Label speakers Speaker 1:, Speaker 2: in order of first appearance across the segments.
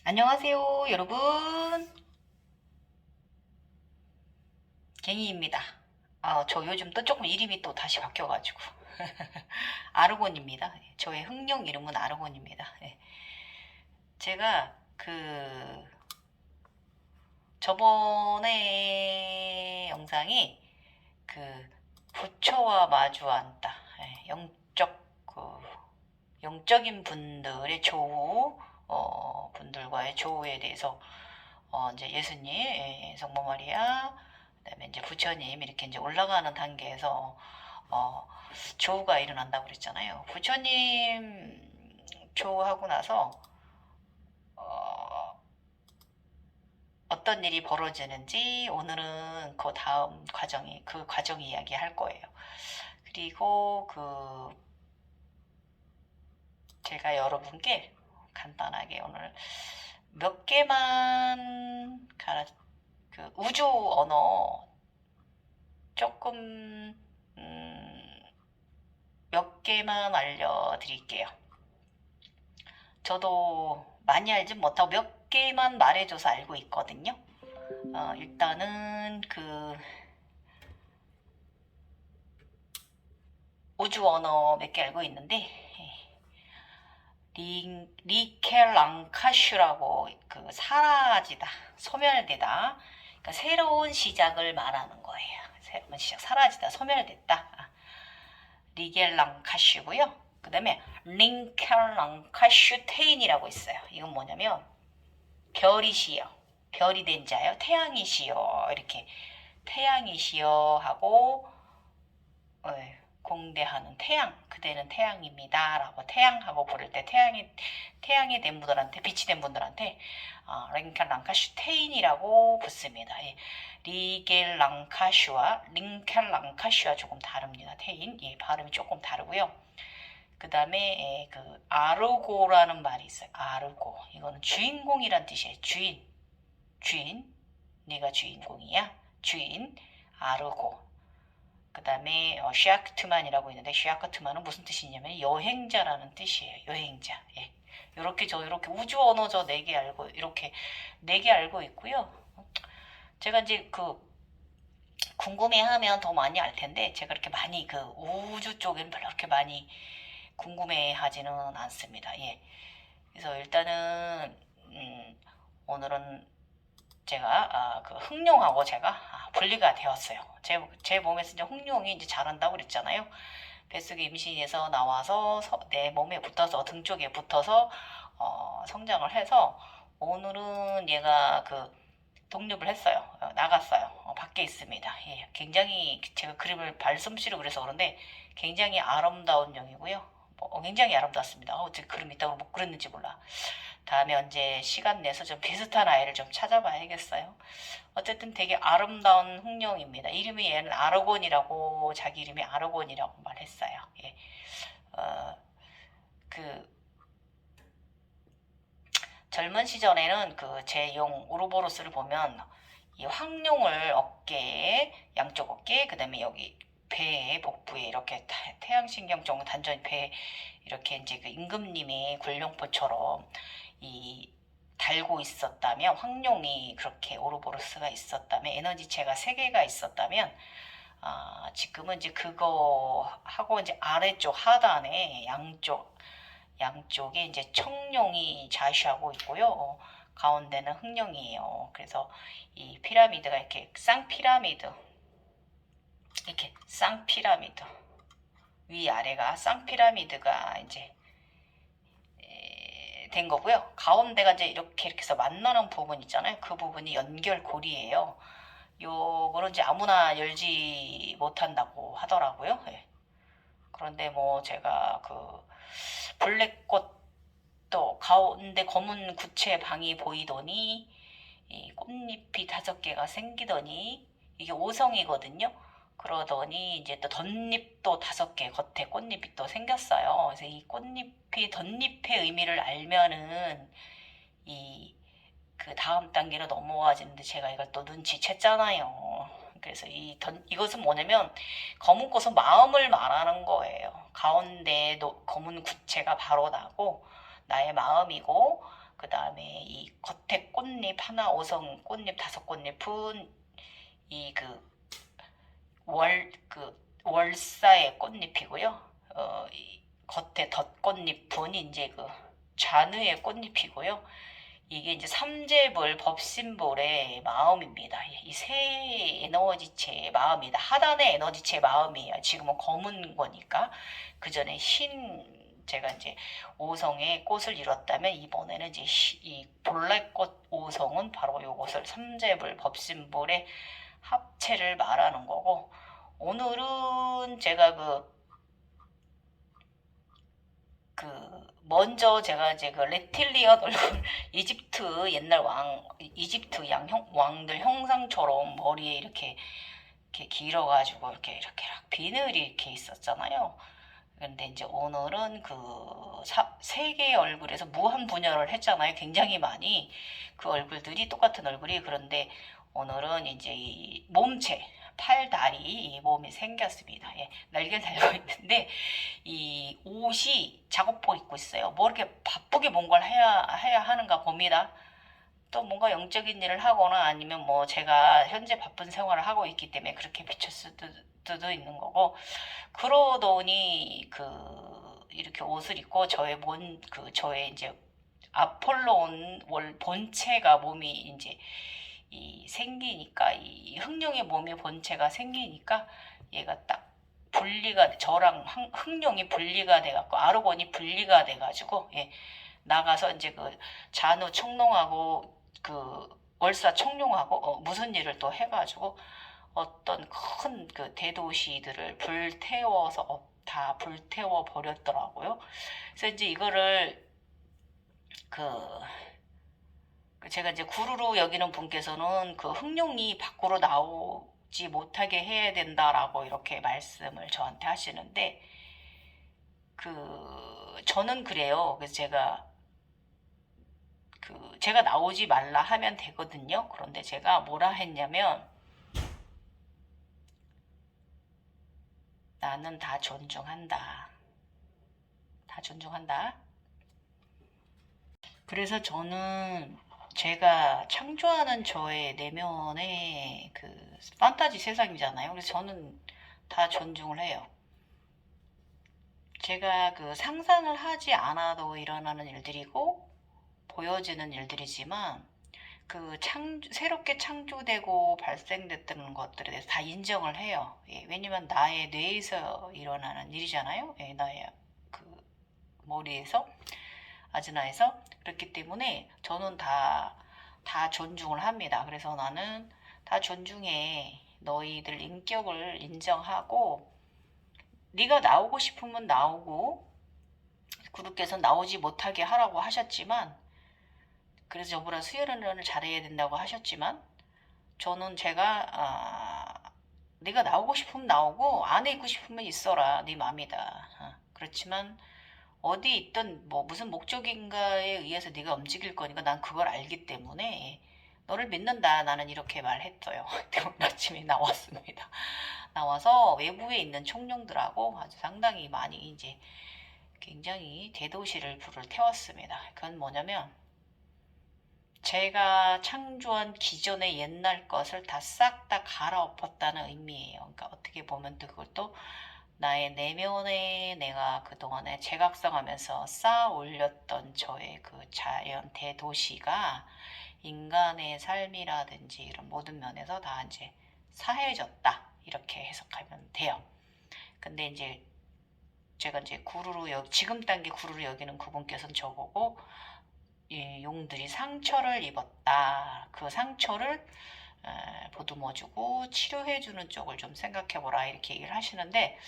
Speaker 1: 안녕하세요, 여러분. 갱이입니다. 저 요즘 또 조금 이름이 또 다시 바뀌어가지고. 아르곤입니다. 저의 흥룡 이름은 아르곤입니다. 예. 제가 저번에 영상이 그 부처와 마주 앉다. 예, 영적인 분들의 조우, 분들과의 조우에 대해서 이제 예수님, 성모 마리아, 그다음에 이제 부처님 이렇게 이제 올라가는 단계에서 어, 조우가 일어난다고 그랬잖아요. 부처님 조우하고 나서 어, 어떤 일이 벌어지는지 오늘은 그 과정 이야기 할 거예요. 그리고 제가 여러분께 간단하게 오늘 몇 개만 우주 언어 조금 몇 개만 알려드릴게요. 저도 많이 알진 못하고 몇 개만 말해줘서 알고 있거든요. 일단은 우주 언어 몇 개 알고 있는데 리켈랑카슈라고 사라지다, 소멸되다. 그러니까 새로운 시작을 말하는 거예요. 새로운 시작, 사라지다, 소멸됐다. 리겔랑카슈고요. 그 다음에 링켈랑카슈테인이라고 있어요. 이건 뭐냐면 별이시여, 별이 된 자요, 태양이시여, 이렇게 태양이시여 하고 공대하는 태양, 그대는 태양입니다 라고 태양하고 부를 때 태양이 된 분들한테, 빛이 된 분들한테 랭칼랑카슈테인이라고 붙습니다. 예. 리겔랑카슈와 링칼랑카슈와 조금 다릅니다. 테인, 예, 발음이 조금 다르고요. 그 다음에 아르고라는 말이 있어요. 아르고, 이거는 주인공이란 뜻이에요. 주인, 네가 주인공이야, 주인. 아르고. 그 다음에 샤크트만이라고 있는데, 샤크트만은 무슨 뜻이냐면 여행자라는 뜻이에요. 여행자. 예. 이렇게 우주 언어 저 네 개 알고, 이렇게 네 개 알고 있고요. 제가 이제 궁금해하면 더 많이 알 텐데, 제가 이렇게 많이 우주 쪽에는 별로 그렇게 많이 궁금해하지는 않습니다. 예. 그래서 일단은 오늘은 제가 흑룡하고 제가 분리가 되었어요. 제 몸에서 이제 흑룡이 이제 자란다고 그랬잖아요. 뱃속에 임신해서 나와서 내 몸에 붙어서, 등 쪽에 붙어서 성장을 해서 오늘은 얘가 독립을 했어요. 나갔어요. 밖에 있습니다. 예, 굉장히 제가 그림을 발솜씨로 그려서 그런데 굉장히 아름다운 영이고요. 굉장히 아름답습니다. 어떻게 그림 있다고 못 그렸는지 몰라. 다음에 언제 시간 내서 좀 비슷한 아이를 좀 찾아봐야겠어요. 어쨌든 되게 아름다운 흑룡입니다. 이름이 얘는 아르곤이라고, 자기 이름이 아르곤이라고 말했어요. 예. 그 젊은 시절에는 제 용 우르보로스를 보면 이 황룡을 어깨에, 양쪽 어깨, 그 다음에 여기 배에, 복부에 이렇게 태양신경 쪽 단전이 배 이렇게 이제 임금님이 굴룡포처럼 이 달고 있었다면, 황룡이 그렇게 오르보로스가 있었다면, 에너지체가 세 개가 있었다면, 지금은 이제 그거 하고 이제 아래쪽 하단에 양쪽에 이제 청룡이 좌시하고 있고요. 가운데는 흑룡이에요. 그래서 이 피라미드가 이렇게 쌍피라미드, 위아래가 쌍피라미드가 이제 된 거고요. 가운데가 이제 이렇게 해서 만나는 부분 있잖아요. 그 부분이 연결고리예요. 요거는 이제 아무나 열지 못한다고 하더라고요. 예. 그런데 뭐 제가 블랙꽃도 가운데 검은 구체 방이 보이더니 이 꽃잎이 5개가 생기더니, 이게 오성이거든요. 그러더니 이제 또 덧잎도 5개, 겉에 꽃잎이 또 생겼어요. 그래서 이 덧잎의 의미를 알면은 이 다음 단계로 넘어가지는데, 제가 이걸 또 눈치챘잖아요. 그래서 이것은 뭐냐면, 검은 꽃은 마음을 말하는 거예요. 가운데 검은 구체가 바로 나고 나의 마음이고, 그 다음에 이 겉에 꽃잎 하나, 오성 꽃잎 5꽃잎은 이 월사의 꽃잎이고요. 이 겉에 덧꽃잎은 이제 잔우의 꽃잎이고요. 이게 이제 삼재볼 법신볼의 마음입니다. 이 세 에너지체의 마음이다. 하단의 에너지체의 마음이에요. 지금은 검은 거니까. 그 전에 제가 이제 오성의 꽃을 이뤘다면 이번에는 이제 이 볼래꽃 오성은 바로 요것을 삼재볼 법신볼의 합체를 말하는 거고, 오늘은 제가 먼저 제가 이제 레틸리언 얼굴 이집트 왕들 형상처럼 머리에 이렇게 길어가지고 이렇게 비늘이 이렇게 있었잖아요. 근데 이제 오늘은 세 개의 얼굴에서 무한 분열을 했잖아요. 굉장히 많이 그 얼굴들이 똑같은 얼굴이. 그런데 오늘은 이제 이 몸체, 팔, 다리, 이 몸이 생겼습니다. 예, 날개 달고 있는데 이 옷이 작업복 입고 있어요. 뭐 이렇게 바쁘게 뭔가를 해야 하는가 봅니다. 또 뭔가 영적인 일을 하거나 아니면 뭐 제가 현재 바쁜 생활을 하고 있기 때문에 그렇게 비쳤을 수도 있는 거고, 그러더니 이렇게 옷을 입고 저의 이제 아폴로온 본체가 몸이 이제 생기니까, 이 흑룡의 몸의 본체가 생기니까 얘가 딱 저랑 흑룡이 분리가 돼갖고 아르곤이 분리가 돼가지고, 예, 나가서 이제 잔우 청룡하고 월사 청룡하고 무슨 일을 또 해가지고 어떤 큰 대도시들을 다 불태워 버렸더라고요. 그래서 이제 이거를 제가 이제 구루루 여기는 분께서는 흑룡이 밖으로 나오지 못하게 해야 된다라고 이렇게 말씀을 저한테 하시는데, 저는 그래요. 그래서 제가 나오지 말라 하면 되거든요. 그런데 제가 뭐라 했냐면, 나는 다 존중한다. 다 존중한다. 그래서 저는 제가 창조하는 저의 내면의 판타지 세상이잖아요. 그래서 저는 다 존중을 해요. 제가 상상을 하지 않아도 일어나는 일들이고 보여지는 일들이지만 새롭게 창조되고 발생됐던 것들에 대해서 다 인정을 해요. 예, 왜냐면 나의 뇌에서 일어나는 일이잖아요. 예, 나의 머리에서, 아즈나에서. 그렇기 때문에 저는 다 존중을 합니다. 그래서 나는 다 존중해. 너희들 인격을 인정하고, 네가 나오고 싶으면 나오고, 구루께서 나오지 못하게 하라고 하셨지만, 그래서 저보다 수혈을 잘해야 된다고 하셨지만, 저는 네가 나오고 싶으면 나오고 안에 있고 싶으면 있어라. 네 맘이다. 그렇지만 어디 있든 무슨 목적인가에 의해서 네가 움직일 거니까 난 그걸 알기 때문에 너를 믿는다. 나는 이렇게 말했어요. 오늘 아침에 나왔습니다. 나와서 외부에 있는 총령들하고 아주 상당히 많이 이제 굉장히 대도시를 불을 태웠습니다. 그건 뭐냐면, 제가 창조한 기존의 옛날 것을 다 싹 다 갈아엎었다는 의미예요. 그러니까 어떻게 보면 그것도 나의 내면에 내가 그동안에 재각성하면서 쌓아 올렸던 저의 자연 대도시가 인간의 삶이라든지 이런 모든 면에서 다 이제 사해졌다. 이렇게 해석하면 돼요. 근데 이제 제가 이제 지금 단계 구루루 여기는 그분께서는 저보고, 예, 용들이 상처를 입었다. 그 상처를 보듬어주고 치료해주는 쪽을 좀 생각해보라. 이렇게 얘기를 하시는데,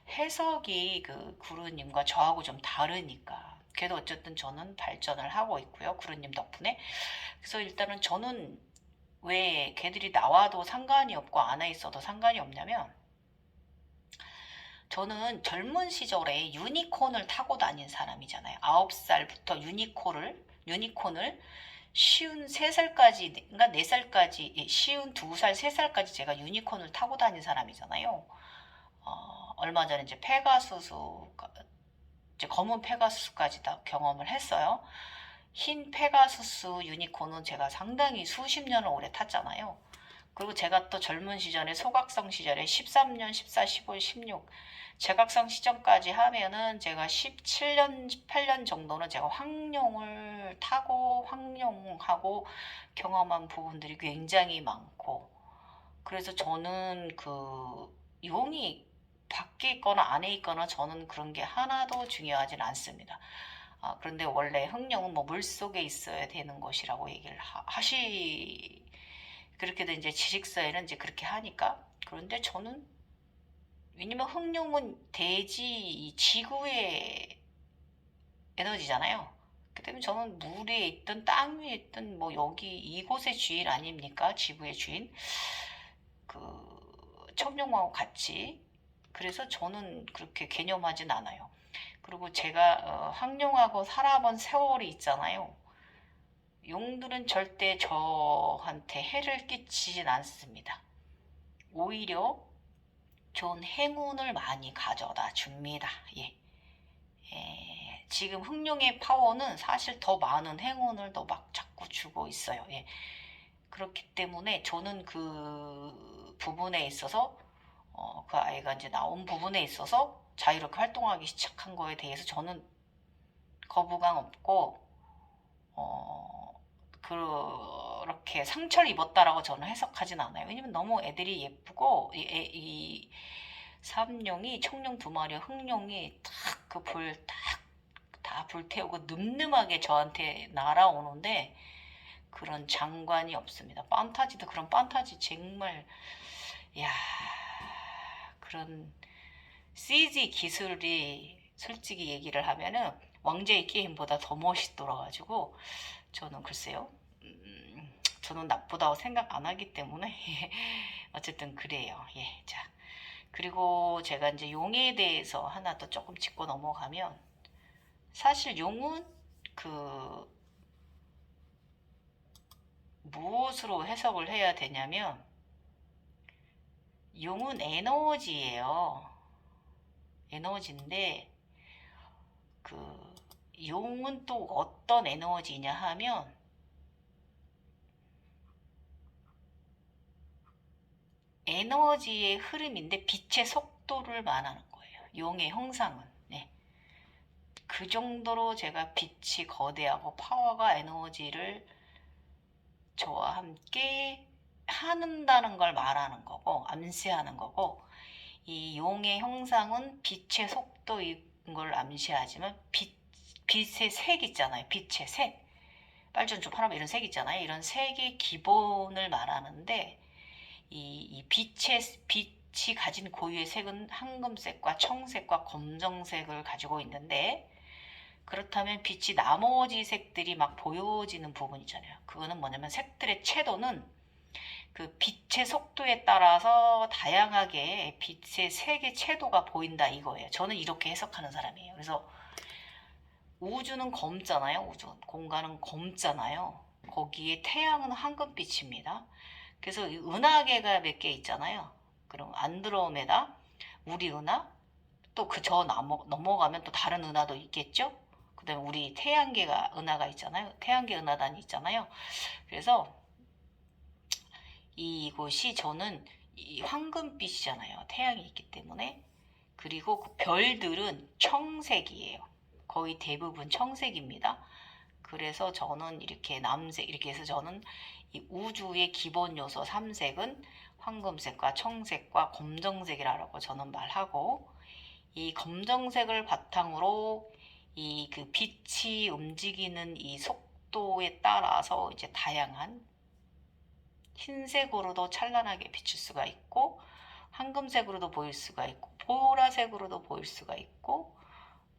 Speaker 1: 해석이 구루님과 저하고 좀 다르니까. 그래도 어쨌든 저는 발전을 하고 있고요. 구루님 덕분에. 그래서 일단은 저는 왜 걔들이 나와도 상관이 없고 안에 있어도 상관이 없냐면, 저는 젊은 시절에 유니콘을 타고 다닌 사람이잖아요. 9살부터 유니콘을 쉬운 3살까지, 그러니까 4살까지, 쉬운 2살, 3살까지 제가 유니콘을 타고 다닌 사람이잖아요. 얼마 전에 이제 이제 검은 페가수스까지 다 경험을 했어요. 흰 페가수스 유니콘은 제가 상당히 수십 년을 오래 탔잖아요. 그리고 제가 또 젊은 시절에 소각성 시절에 13년, 14, 15, 16 제각성 시점까지 하면은 제가 17년, 18년 정도는 제가 황룡을 타고 황룡하고 경험한 부분들이 굉장히 많고, 그래서 저는 그 용이 밖에 있거나 안에 있거나 저는 그런 게 하나도 중요하진 않습니다. 그런데 원래 흑룡은 뭐 물속에 있어야 되는 것이라고 얘기를 그렇게도 이제 지식서에는 이제 그렇게 하니까. 그런데 저는, 왜냐면 흑룡은 대지 지구의 에너지잖아요. 그 때문에 저는 물 위에 있든 땅 위에 있든 뭐 여기 이곳의 주인 아닙니까? 지구의 주인. 그 청룡하고 같이. 그래서 저는 그렇게 개념하진 않아요. 그리고 제가 황룡하고 살아본 세월이 있잖아요. 용들은 절대 저한테 해를 끼치진 않습니다. 오히려 좋은 행운을 많이 가져다 줍니다. 예. 지금 흑룡의 파워는 사실 더 많은 행운을 더 막 자꾸 주고 있어요. 예. 그렇기 때문에 저는 그 부분에 있어서 그 아이가 이제 나온 부분에 있어서 자유롭게 활동하기 시작한 거에 대해서 저는 거부감 없고 그렇게 상처를 입었다라고 저는 해석하진 않아요. 왜냐면 너무 애들이 예쁘고 이 삼룡이 청룡 두 마리 흑룡이 딱 그 불 딱 다 불태우고 늠름하게 저한테 날아오는데 그런 장관이 없습니다. 판타지도 그런 판타지 정말, 야, 그런 CG 기술이 솔직히 얘기를 하면은 왕좌의 게임보다 더 멋있더라가지고 저는 글쎄요, 저는 나쁘다고 생각 안 하기 때문에 어쨌든 그래요. 예, 자, 그리고 제가 이제 용에 대해서 하나 더 조금 짚고 넘어가면, 사실 용은 그 무엇으로 해석을 해야 되냐면, 용은 에너지예요. 에너지인데 그 용은 또 어떤 에너지냐 하면, 에너지의 흐름인데 빛의 속도를 말하는 거예요. 용의 형상은. 네. 그 정도로 제가 빛이 거대하고 파워가 에너지를 저와 함께 한다는 걸 말하는 거고, 암시하는 거고, 이 용의 형상은 빛의 속도인 걸 암시하지만 빛의 색 있잖아요. 빛의 색. 빨주노초 파란빛 이런 색 있잖아요. 이런 색의 기본을 말하는데, 빛이 가진 고유의 색은 황금색과 청색과 검정색을 가지고 있는데, 그렇다면 빛이 나머지 색들이 막 보여지는 부분 있잖아요. 그거는 뭐냐면 색들의 채도는 그 빛의 속도에 따라서 다양하게 빛의 색의 채도가 보인다 이거예요. 저는 이렇게 해석하는 사람이에요. 그래서 우주는 검잖아요. 공간은 검잖아요. 거기에 태양은 황금빛입니다. 그래서 은하계가 몇 개 있잖아요. 그럼 안드로메다, 우리 은하, 또 그 저 넘어가면 또 다른 은하도 있겠죠. 그 다음에 우리 태양계가 은하가 있잖아요. 태양계 은하단이 있잖아요. 그래서 이곳이 저는 이 황금빛이잖아요. 태양이 있기 때문에. 그리고 그 별들은 청색이에요. 거의 대부분 청색입니다. 그래서 저는 이렇게 남색, 이렇게 해서 저는 이 우주의 기본 요소 3색은 황금색과 청색과 검정색이라고 저는 말하고, 이 검정색을 바탕으로 이 그 빛이 움직이는 이 속도에 따라서 이제 다양한 흰색으로도 찬란하게 비출 수가 있고, 황금색으로도 보일 수가 있고, 보라색으로도 보일 수가 있고,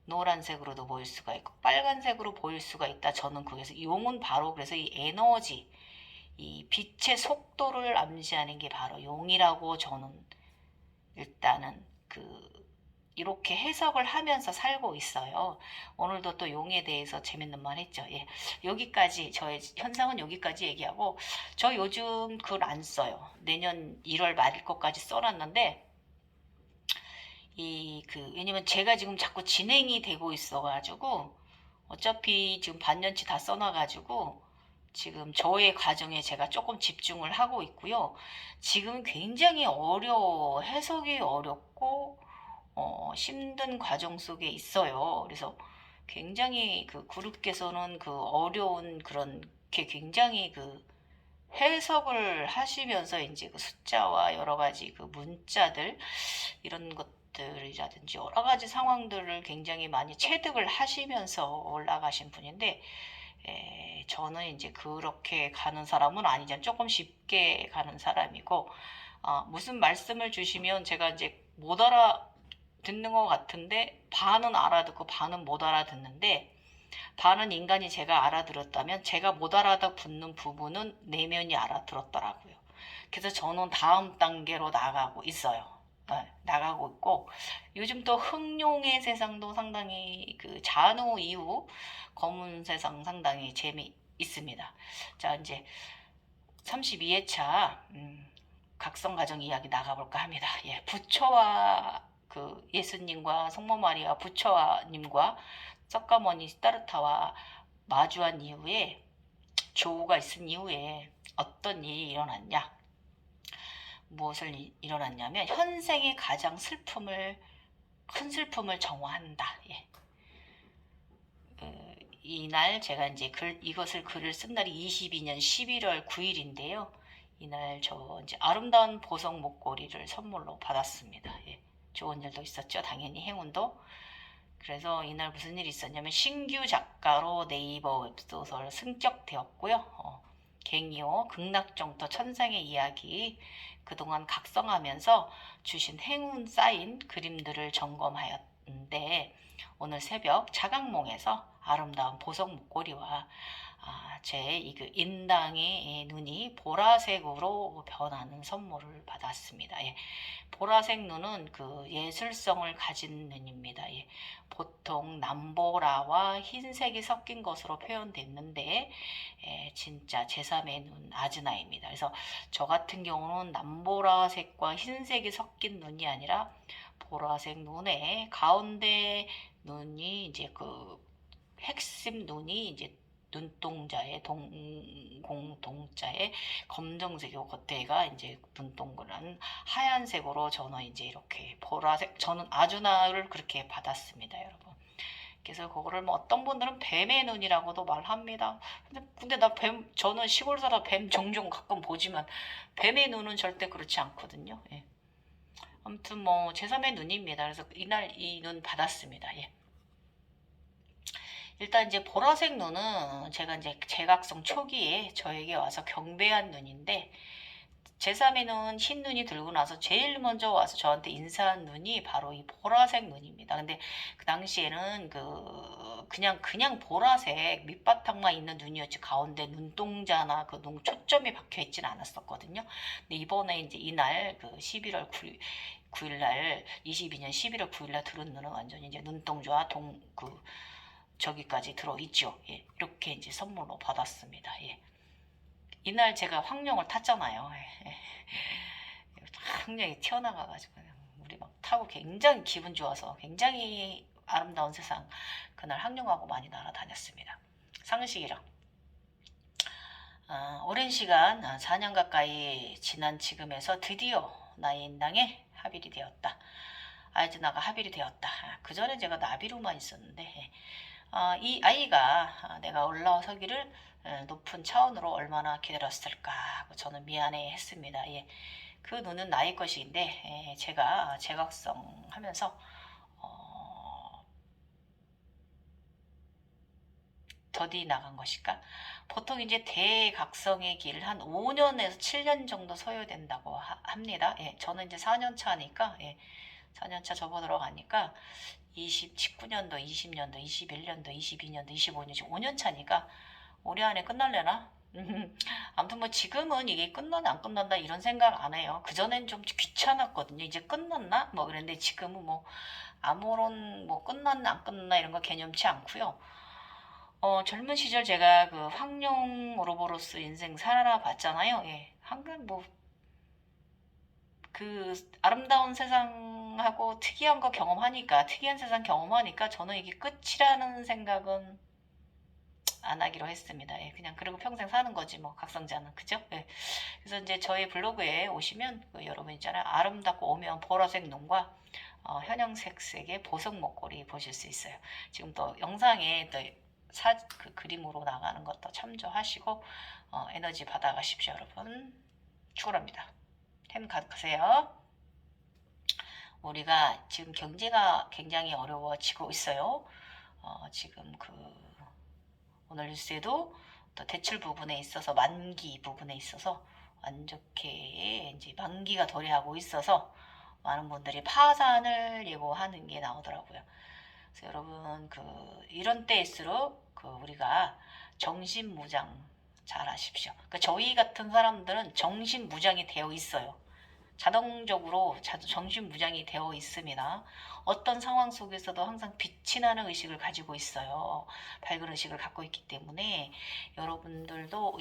Speaker 1: 노란색으로도 보일 수가 있고, 빨간색으로 보일 수가 있다. 저는 그래서 용은 바로 그래서 이 에너지, 이 빛의 속도를 암시하는 게 바로 용이라고 저는 일단은 이렇게 해석을 하면서 살고 있어요. 오늘도 또 용에 대해서 재밌는 말 했죠. 예. 여기까지, 저의 현상은 여기까지 얘기하고, 저 요즘 글 안 써요. 내년 1월 말일 것까지 써놨는데, 왜냐면 제가 지금 자꾸 진행이 되고 있어가지고, 어차피 지금 반년치 다 써놔가지고 지금 저의 과정에 제가 조금 집중을 하고 있고요. 지금 굉장히 해석이 어렵고 힘든 과정 속에 있어요. 그래서 굉장히 그 그룹께서는 그 어려운 그런 게 굉장히 그 해석을 하시면서 이제 그 숫자와 여러 가지 그 문자들 이런 것들이라든지 여러 가지 상황들을 굉장히 많이 체득을 하시면서 올라가신 분인데 저는 이제 그렇게 가는 사람은 아니죠. 조금 쉽게 가는 사람이고 무슨 말씀을 주시면 제가 이제 못 알아듣는 것 같은데 반은 알아듣고 반은 못 알아듣는데 반은 인간이 제가 알아들었다면 제가 못 알아듣는 부분은 내면이 알아들었더라고요. 그래서 저는 다음 단계로 나가고 있어요. 나가고 있고 요즘 또 흑룡의 세상도 상당히 그 잔호 이후 검은 세상 상당히 재미있습니다. 자 이제 32회차 각성가정 이야기 나가볼까 합니다. 예, 부처와 그 예수님과 성모 마리아 부처님과 석가모니 시다르타와 마주한 이후에 조우가 있은 이후에 어떤 일이 일어났냐? 무엇을 일어났냐면 현생의 가장 큰 슬픔을 정화한다. 예. 이날 제가 이제 이것을 글을 쓴 날이 22년 11월 9일인데요. 이날 저 이제 아름다운 보석 목걸이를 선물로 받았습니다. 예. 좋은 일도 있었죠. 당연히 행운도. 그래서 이날 무슨 일이 있었냐면 신규 작가로 네이버 웹소설 승격되었고요. 갱이호 극락정토 천상의 이야기 그동안 각성하면서 주신 행운 쌓인 그림들을 점검하였는데 오늘 새벽 자각몽에서 아름다운 보석 목걸이와 제 인당의 눈이 보라색으로 변하는 선물을 받았습니다. 예. 보라색 눈은 그 예술성을 가진 눈입니다. 예. 보통 남보라와 흰색이 섞인 것으로 표현됐는데 진짜 제3의 눈 아즈나입니다. 그래서 저 같은 경우는 남보라색과 흰색이 섞인 눈이 아니라 보라색 눈에 가운데 눈이 이제 그 핵심 눈이 이제 눈동자의 공동자의 검정색이고 겉에가 이제 눈동그란 하얀색으로 저는 이제 이렇게 보라색 저는 아주나를 그렇게 받았습니다, 여러분. 그래서 그거를 뭐 어떤 분들은 뱀의 눈이라고도 말합니다. 근데 저는 시골 살아 뱀 종종 가끔 보지만 뱀의 눈은 절대 그렇지 않거든요. 예. 아무튼 뭐 제3의 눈입니다. 그래서 이날 이 눈 받았습니다. 예. 일단 이제 보라색 눈은 제가 이제 제각성 초기에 저에게 와서 경배한 눈인데 제3의 눈, 흰 눈이 들고 나서 제일 먼저 와서 저한테 인사한 눈이 바로 이 보라색 눈입니다. 근데 그 당시에는 그냥 보라색 밑바탕만 있는 눈이었지 가운데 눈동자나 그 눈 초점이 박혀 있진 않았었거든요. 근데 이번에 이제 이날 그 11월 9일 날 22년 11월 9일 날 들은 눈은 완전히 이제 눈동자와 저기까지 들어있죠. 예, 이렇게 이제 선물로 받았습니다. 예. 이날 제가 황룡을 탔잖아요. 예. 황룡이 튀어나가가지고 우리 막 타고 굉장히 기분 좋아서 굉장히 아름다운 세상 그날 황룡하고 많이 날아다녔습니다. 상식이랑 오랜 시간 4년 가까이 지난 지금에서 드디어 나의 인당에 합일이 되었다. 아이즈나가 합일이 되었다. 그 전에 제가 나비로만 있었는데 이 아이가 내가 올라서기를 높은 차원으로 얼마나 기다렸을까 하고 저는 미안해 했습니다. 예. 그 눈은 나의 것인데 제가 제각성 하면서 더디 나간 것일까? 보통 이제 대각성의 길을 한 5년에서 7년 정도 소요된다고 합니다. 예. 저는 이제 4년 차니까 4년 차 접어들어 가니까 19년도, 20년도, 21년도, 22년도, 25년, 지금 5년 차니까 올해 안에 끝날려나? 아무튼 뭐 지금은 이게 끝나나 안 끝난다 이런 생각 안 해요. 그전엔 좀 귀찮았거든요. 이제 끝났나? 뭐 그랬는데 지금은 뭐 아무런 뭐 끝났나 안 끝났나 이런 거 개념치 않고요. 젊은 시절 제가 그 황룡 오로보로스 인생 살아봤잖아요. 예. 한근 뭐 그 아름다운 세상하고 특이한 거 경험하니까 특이한 세상 경험하니까 저는 이게 끝이라는 생각은 안 하기로 했습니다. 예, 그냥 그리고 평생 사는 거지 뭐 각성자는 그죠? 예. 그래서 이제 저희 블로그에 오시면 여러분 있잖아요. 아름답고 오묘한 보라색 눈과 현영색의 보석 목걸이 보실 수 있어요. 지금 또 영상에 또 그 그림으로 나가는 것도 참조하시고 에너지 받아가십시오, 여러분. 축원합니다. 템 가세요. 우리가 지금 경제가 굉장히 어려워지고 있어요. 지금 오늘 뉴스에도 또 대출 부분에 있어서 만기 부분에 있어서 안 좋게 이제 만기가 도래하고 있어서 많은 분들이 파산을 예고하는 게 나오더라고요. 그래서 여러분 이런 때일수록 우리가 정신무장 잘 하십시오. 그러니까 저희 같은 사람들은 정신무장이 되어 있어요. 자동적으로 정신무장이 되어 있습니다. 어떤 상황 속에서도 항상 빛이 나는 의식을 가지고 있어요. 밝은 의식을 갖고 있기 때문에 여러분들도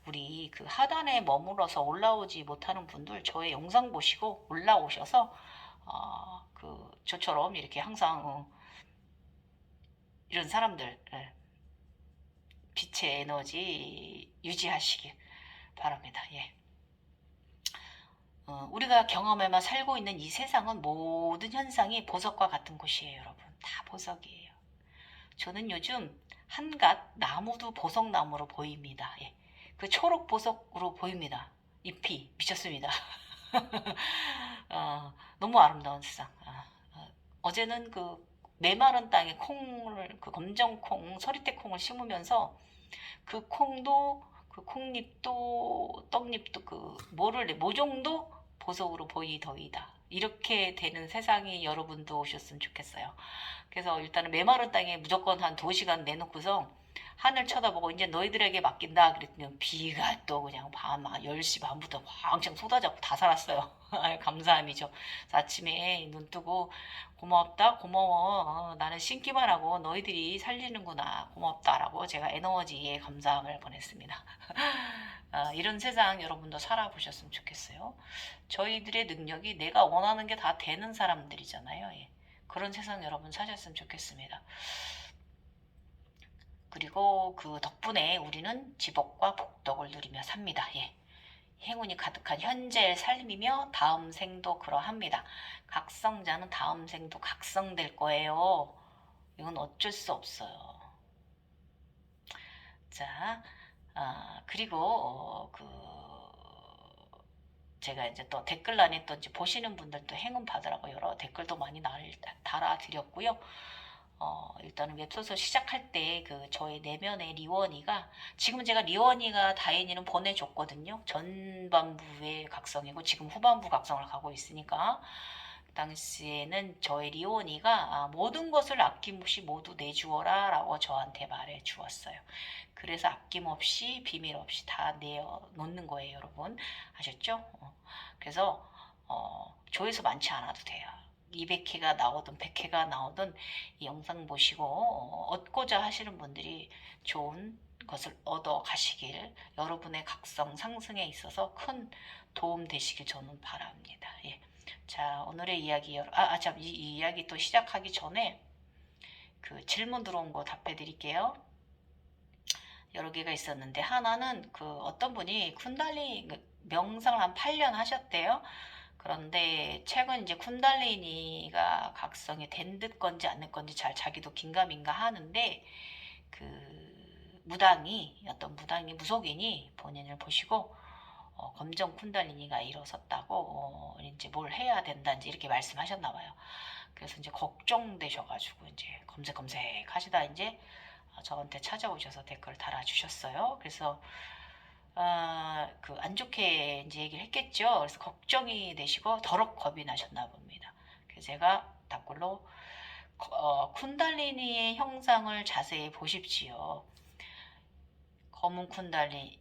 Speaker 1: 우리 하단에 머물러서 올라오지 못하는 분들 저의 영상 보시고 올라오셔서 저처럼 이렇게 항상 이런 사람들 빛의 에너지 유지하시길 바랍니다. 예. 우리가 경험에만 살고 있는 이 세상은 모든 현상이 보석과 같은 곳이에요, 여러분. 다 보석이에요. 저는 요즘 한갓 나무도 보석나무로 보입니다. 예. 그 초록 보석으로 보입니다. 잎이 미쳤습니다. 너무 아름다운 세상. 어제는 메마른 땅에 콩을 검정콩, 서리태콩을 심으면서 그 콩도 콩잎도 떡잎도 모종도 보석으로 보이더이다. 이렇게 되는 세상이 여러분도 오셨으면 좋겠어요. 그래서 일단은 메마른 땅에 무조건 한 2시간 내놓고서 하늘 쳐다보고 이제 너희들에게 맡긴다 그랬더니 비가 또 그냥 10시 반부터 왕창 쏟아졌고 다 살았어요. 감사함이죠. 아침에 눈 뜨고 고맙다 고마워 나는 신기만 하고 너희들이 살리는구나 고맙다라고 제가 에너지에 감사함을 보냈습니다. 이런 세상 여러분도 살아보셨으면 좋겠어요. 저희들의 능력이 내가 원하는 게 다 되는 사람들이잖아요. 예. 그런 세상 여러분 사셨으면 좋겠습니다. 그리고 그 덕분에 우리는 지복과 복덕을 누리며 삽니다. 예. 행운이 가득한 현재의 삶이며 다음 생도 그러합니다. 각성자는 다음 생도 각성될 거예요. 이건 어쩔 수 없어요. 자, 그리고 제가 이제 또 댓글란에 또 이제 보시는 분들도 행운 받으라고 여러 댓글도 많이 달아드렸고요. 일단은 웹소설 시작할 때 저의 내면의 리원이가 지금은 제가 리원이가 다인이는 보내줬거든요. 전반부의 각성이고 지금 후반부 각성을 가고 있으니까 당시에는 저의 리원이가 모든 것을 아낌없이 모두 내주어라 라고 저한테 말해 주었어요. 그래서 아낌없이 비밀 없이 다 내어놓는 거예요, 여러분. 아셨죠? 그래서 조회수 많지 않아도 돼요. 200회가 나오든 100회가 나오든 이 영상 보시고 얻고자 하시는 분들이 좋은 것을 얻어 가시길 여러분의 각성 상승에 있어서 큰 도움 되시길 저는 바랍니다. 예. 자, 오늘의 이야기 참, 이 이야기 또 시작하기 전에 질문 들어온 거 답해 드릴게요. 여러 개가 있었는데 하나는 어떤 분이 쿤달리 명상을 한 8년 하셨대요. 그런데 최근 이제 쿤달리니가 각성이 된 듯 건지 안 된 건지 잘 자기도 긴가민가 하는데 어떤 무당이 무속인이 본인을 보시고 검정 쿤달리니가 일어섰다고 이제 뭘 해야 된다는지 이렇게 말씀하셨나 봐요. 그래서 이제 걱정되셔가지고 이제 검색 하시다 이제 저한테 찾아오셔서 댓글을 달아주셨어요. 그래서 안 좋게 이제 얘기를 했겠죠. 그래서 걱정이 되시고 더럽 겁이 나셨나 봅니다. 그래서 제가 답글로 쿤달리니의 형상을 자세히 보십시오.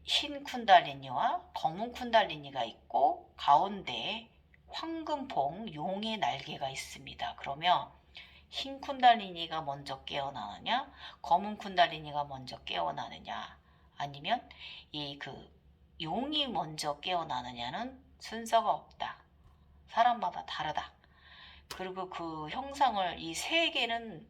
Speaker 1: 흰 쿤달리니와 검은 쿤달리니가 있고 가운데 황금퐁 용의 날개가 있습니다. 그러면 흰 쿤달리니가 먼저 깨어나느냐 검은 쿤달리니가 먼저 깨어나느냐 아니면 용이 먼저 깨어나느냐는 순서가 없다. 사람마다 다르다. 그리고 그 형상을 이 세 개는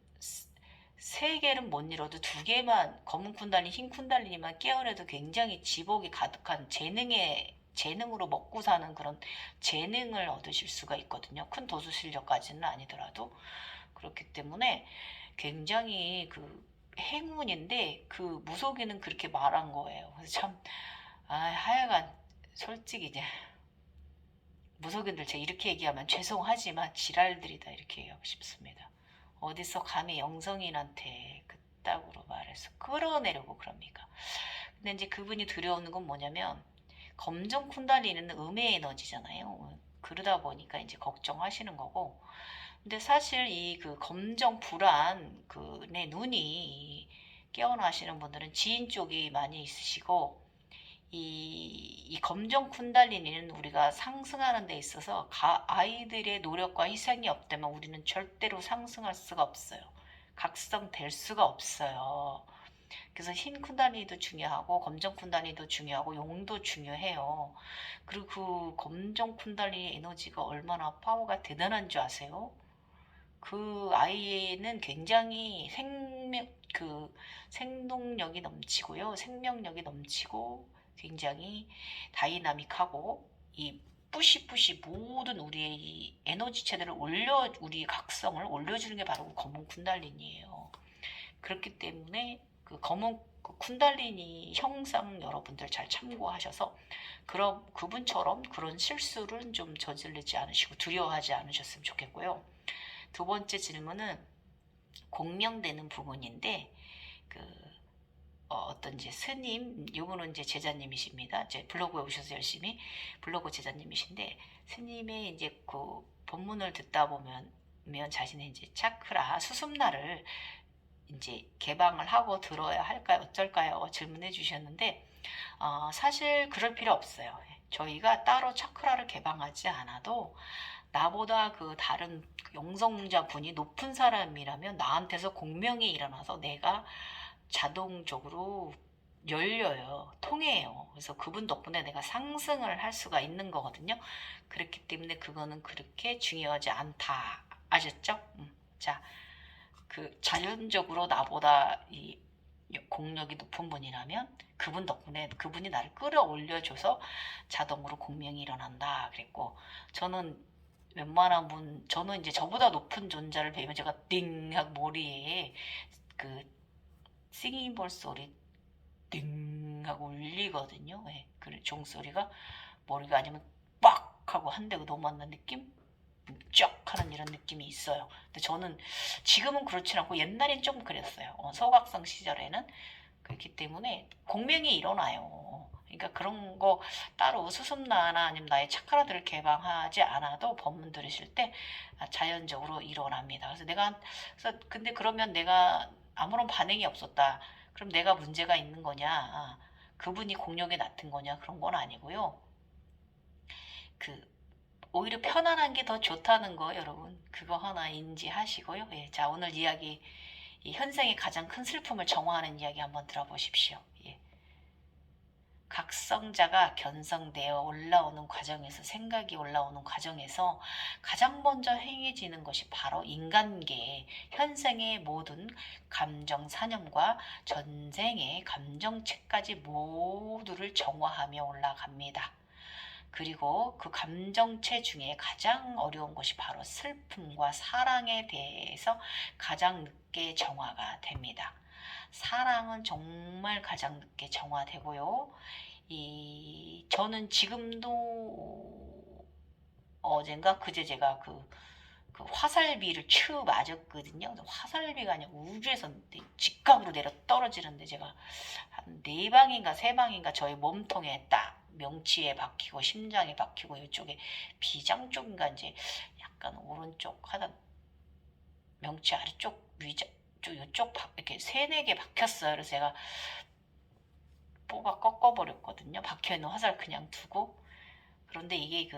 Speaker 1: 세 개는 못 이뤄도 두 개만 검은 쿤달리, 흰 쿤달리니만 깨어내도 굉장히 지복이 가득한 재능으로 먹고 사는 그런 재능을 얻으실 수가 있거든요. 큰 도수 실력까지는 아니더라도. 그렇기 때문에 굉장히 그 행운인데 그 무속인은 그렇게 말한 거예요. 그래서 참, 하여간 솔직히 이제 무속인들 제가 이렇게 얘기하면 죄송하지만 지랄들이다 이렇게 얘기하고 싶습니다. 어디서 감히 영성인한테 그따구로 말해서 끌어내려고 그럽니까? 근데 이제 그분이 들여오는 건 뭐냐면 검정 쿤달리는 음의 에너지잖아요. 그러다 보니까 이제 걱정하시는 거고. 근데 사실 이 그 검정 불안 그 내 눈이 깨어나시는 분들은 지인 쪽이 많이 있으시고 이 검정 쿤달리니는 우리가 상승하는 데 있어서 아이들의 노력과 희생이 없다면 우리는 절대로 상승할 수가 없어요. 각성될 수가 없어요. 그래서 흰 쿤달리니도 중요하고 검정 쿤달리니도 중요하고 용도 중요해요. 그리고 그 검정 쿤달리니 에너지가 얼마나 파워가 대단한 줄 아세요? 그 아이는 굉장히 생동력이 넘치고요. 생명력이 넘치고 굉장히 다이나믹하고 이 뿌시뿌시 모든 우리의 이 에너지체들을 우리의 각성을 올려주는 게 바로 검은 쿤달린이에요. 그렇기 때문에 그 검은 그 쿤달리니 형상 여러분들 잘 참고하셔서 그럼 그분처럼 그런 실수를 좀 저지르지 않으시고 두려워하지 않으셨으면 좋겠고요. 두 번째 질문은 공명되는 부분인데 그 어떤 이제 스님, 요분은 이제 제자님이십니다. 이제 블로그에 오셔서 열심히 블로그 제자님이신데 스님의 이제 그 법문을 듣다 보면 자신의 이제 차크라 수습나를 이제 개방을 하고 들어야 할까요? 어쩔까요? 질문해 주셨는데 사실 그럴 필요 없어요. 저희가 따로 차크라를 개방하지 않아도 나보다 그 다른 영성자 분이 높은 사람이라면 나한테서 공명이 일어나서 내가 자동적으로 열려요. 통해요. 그래서 그분 덕분에 내가 상승을 할 수가 있는 거거든요. 그렇기 때문에 그거는 그렇게 중요하지 않다. 아셨죠? 자, 그 자연적으로 나보다 이 공력이 높은 분이라면 그분 덕분에 그분이 나를 끌어올려줘서 자동으로 공명이 일어난다. 그랬고 저는 웬만한 분, 저는 이제 저보다 높은 존재를 뵈면 제가 띵 하고 머리에 그 싱잉볼 소리 띵 하고 울리거든요. 예, 그 종소리가 머리가 아니면 빡 하고 한 대가 넘어왔는 느낌? 쩍 하는 이런 느낌이 있어요. 근데 저는 지금은 그렇진 않고 옛날엔 좀 그랬어요. 소각성 시절에는 그렇기 때문에 공명이 일어나요. 그러니까 그런 거 따로 수습나나 아니면 나의 차크라들을 개방하지 않아도 법문 들으실 때 자연적으로 일어납니다. 그래서 근데 그러면 내가 아무런 반응이 없었다. 그럼 내가 문제가 있는 거냐? 그분이 공력이 낮은 거냐? 그런 건 아니고요. 그 오히려 편안한 게 더 좋다는 거 여러분 그거 하나 인지하시고요. 예, 자 오늘 이야기 이 현생의 가장 큰 슬픔을 정화하는 이야기 한번 들어보십시오. 예. 각성자가 견성되어 올라오는 과정에서 생각이 올라오는 과정에서 가장 먼저 행해지는 것이 바로 인간계의 현생의 모든 감정 사념과 전생의 감정체까지 모두를 정화하며 올라갑니다. 그리고 그 감정체 중에 가장 어려운 것이 바로 슬픔과 사랑에 대해서 가장 늦게 정화가 됩니다. 사랑은 정말 가장 늦게 정화되고요. 저는 지금도 어젠가 그제 제가 그 화살비를 쳐 맞았거든요. 화살비가 아니라 우주에서 직각으로 내려 떨어지는데 제가 한 4방인가 3방인가 저희 몸통에 딱 명치에 박히고 심장에 박히고 이쪽에 비장 쪽인가 이제 약간 오른쪽 하단 명치 아래쪽 위쪽 이쪽 이렇게 3-4개 박혔어요. 그래서 제가 뽑아 꺾어버렸거든요. 박혀있는 화살 그냥 두고. 그런데 이게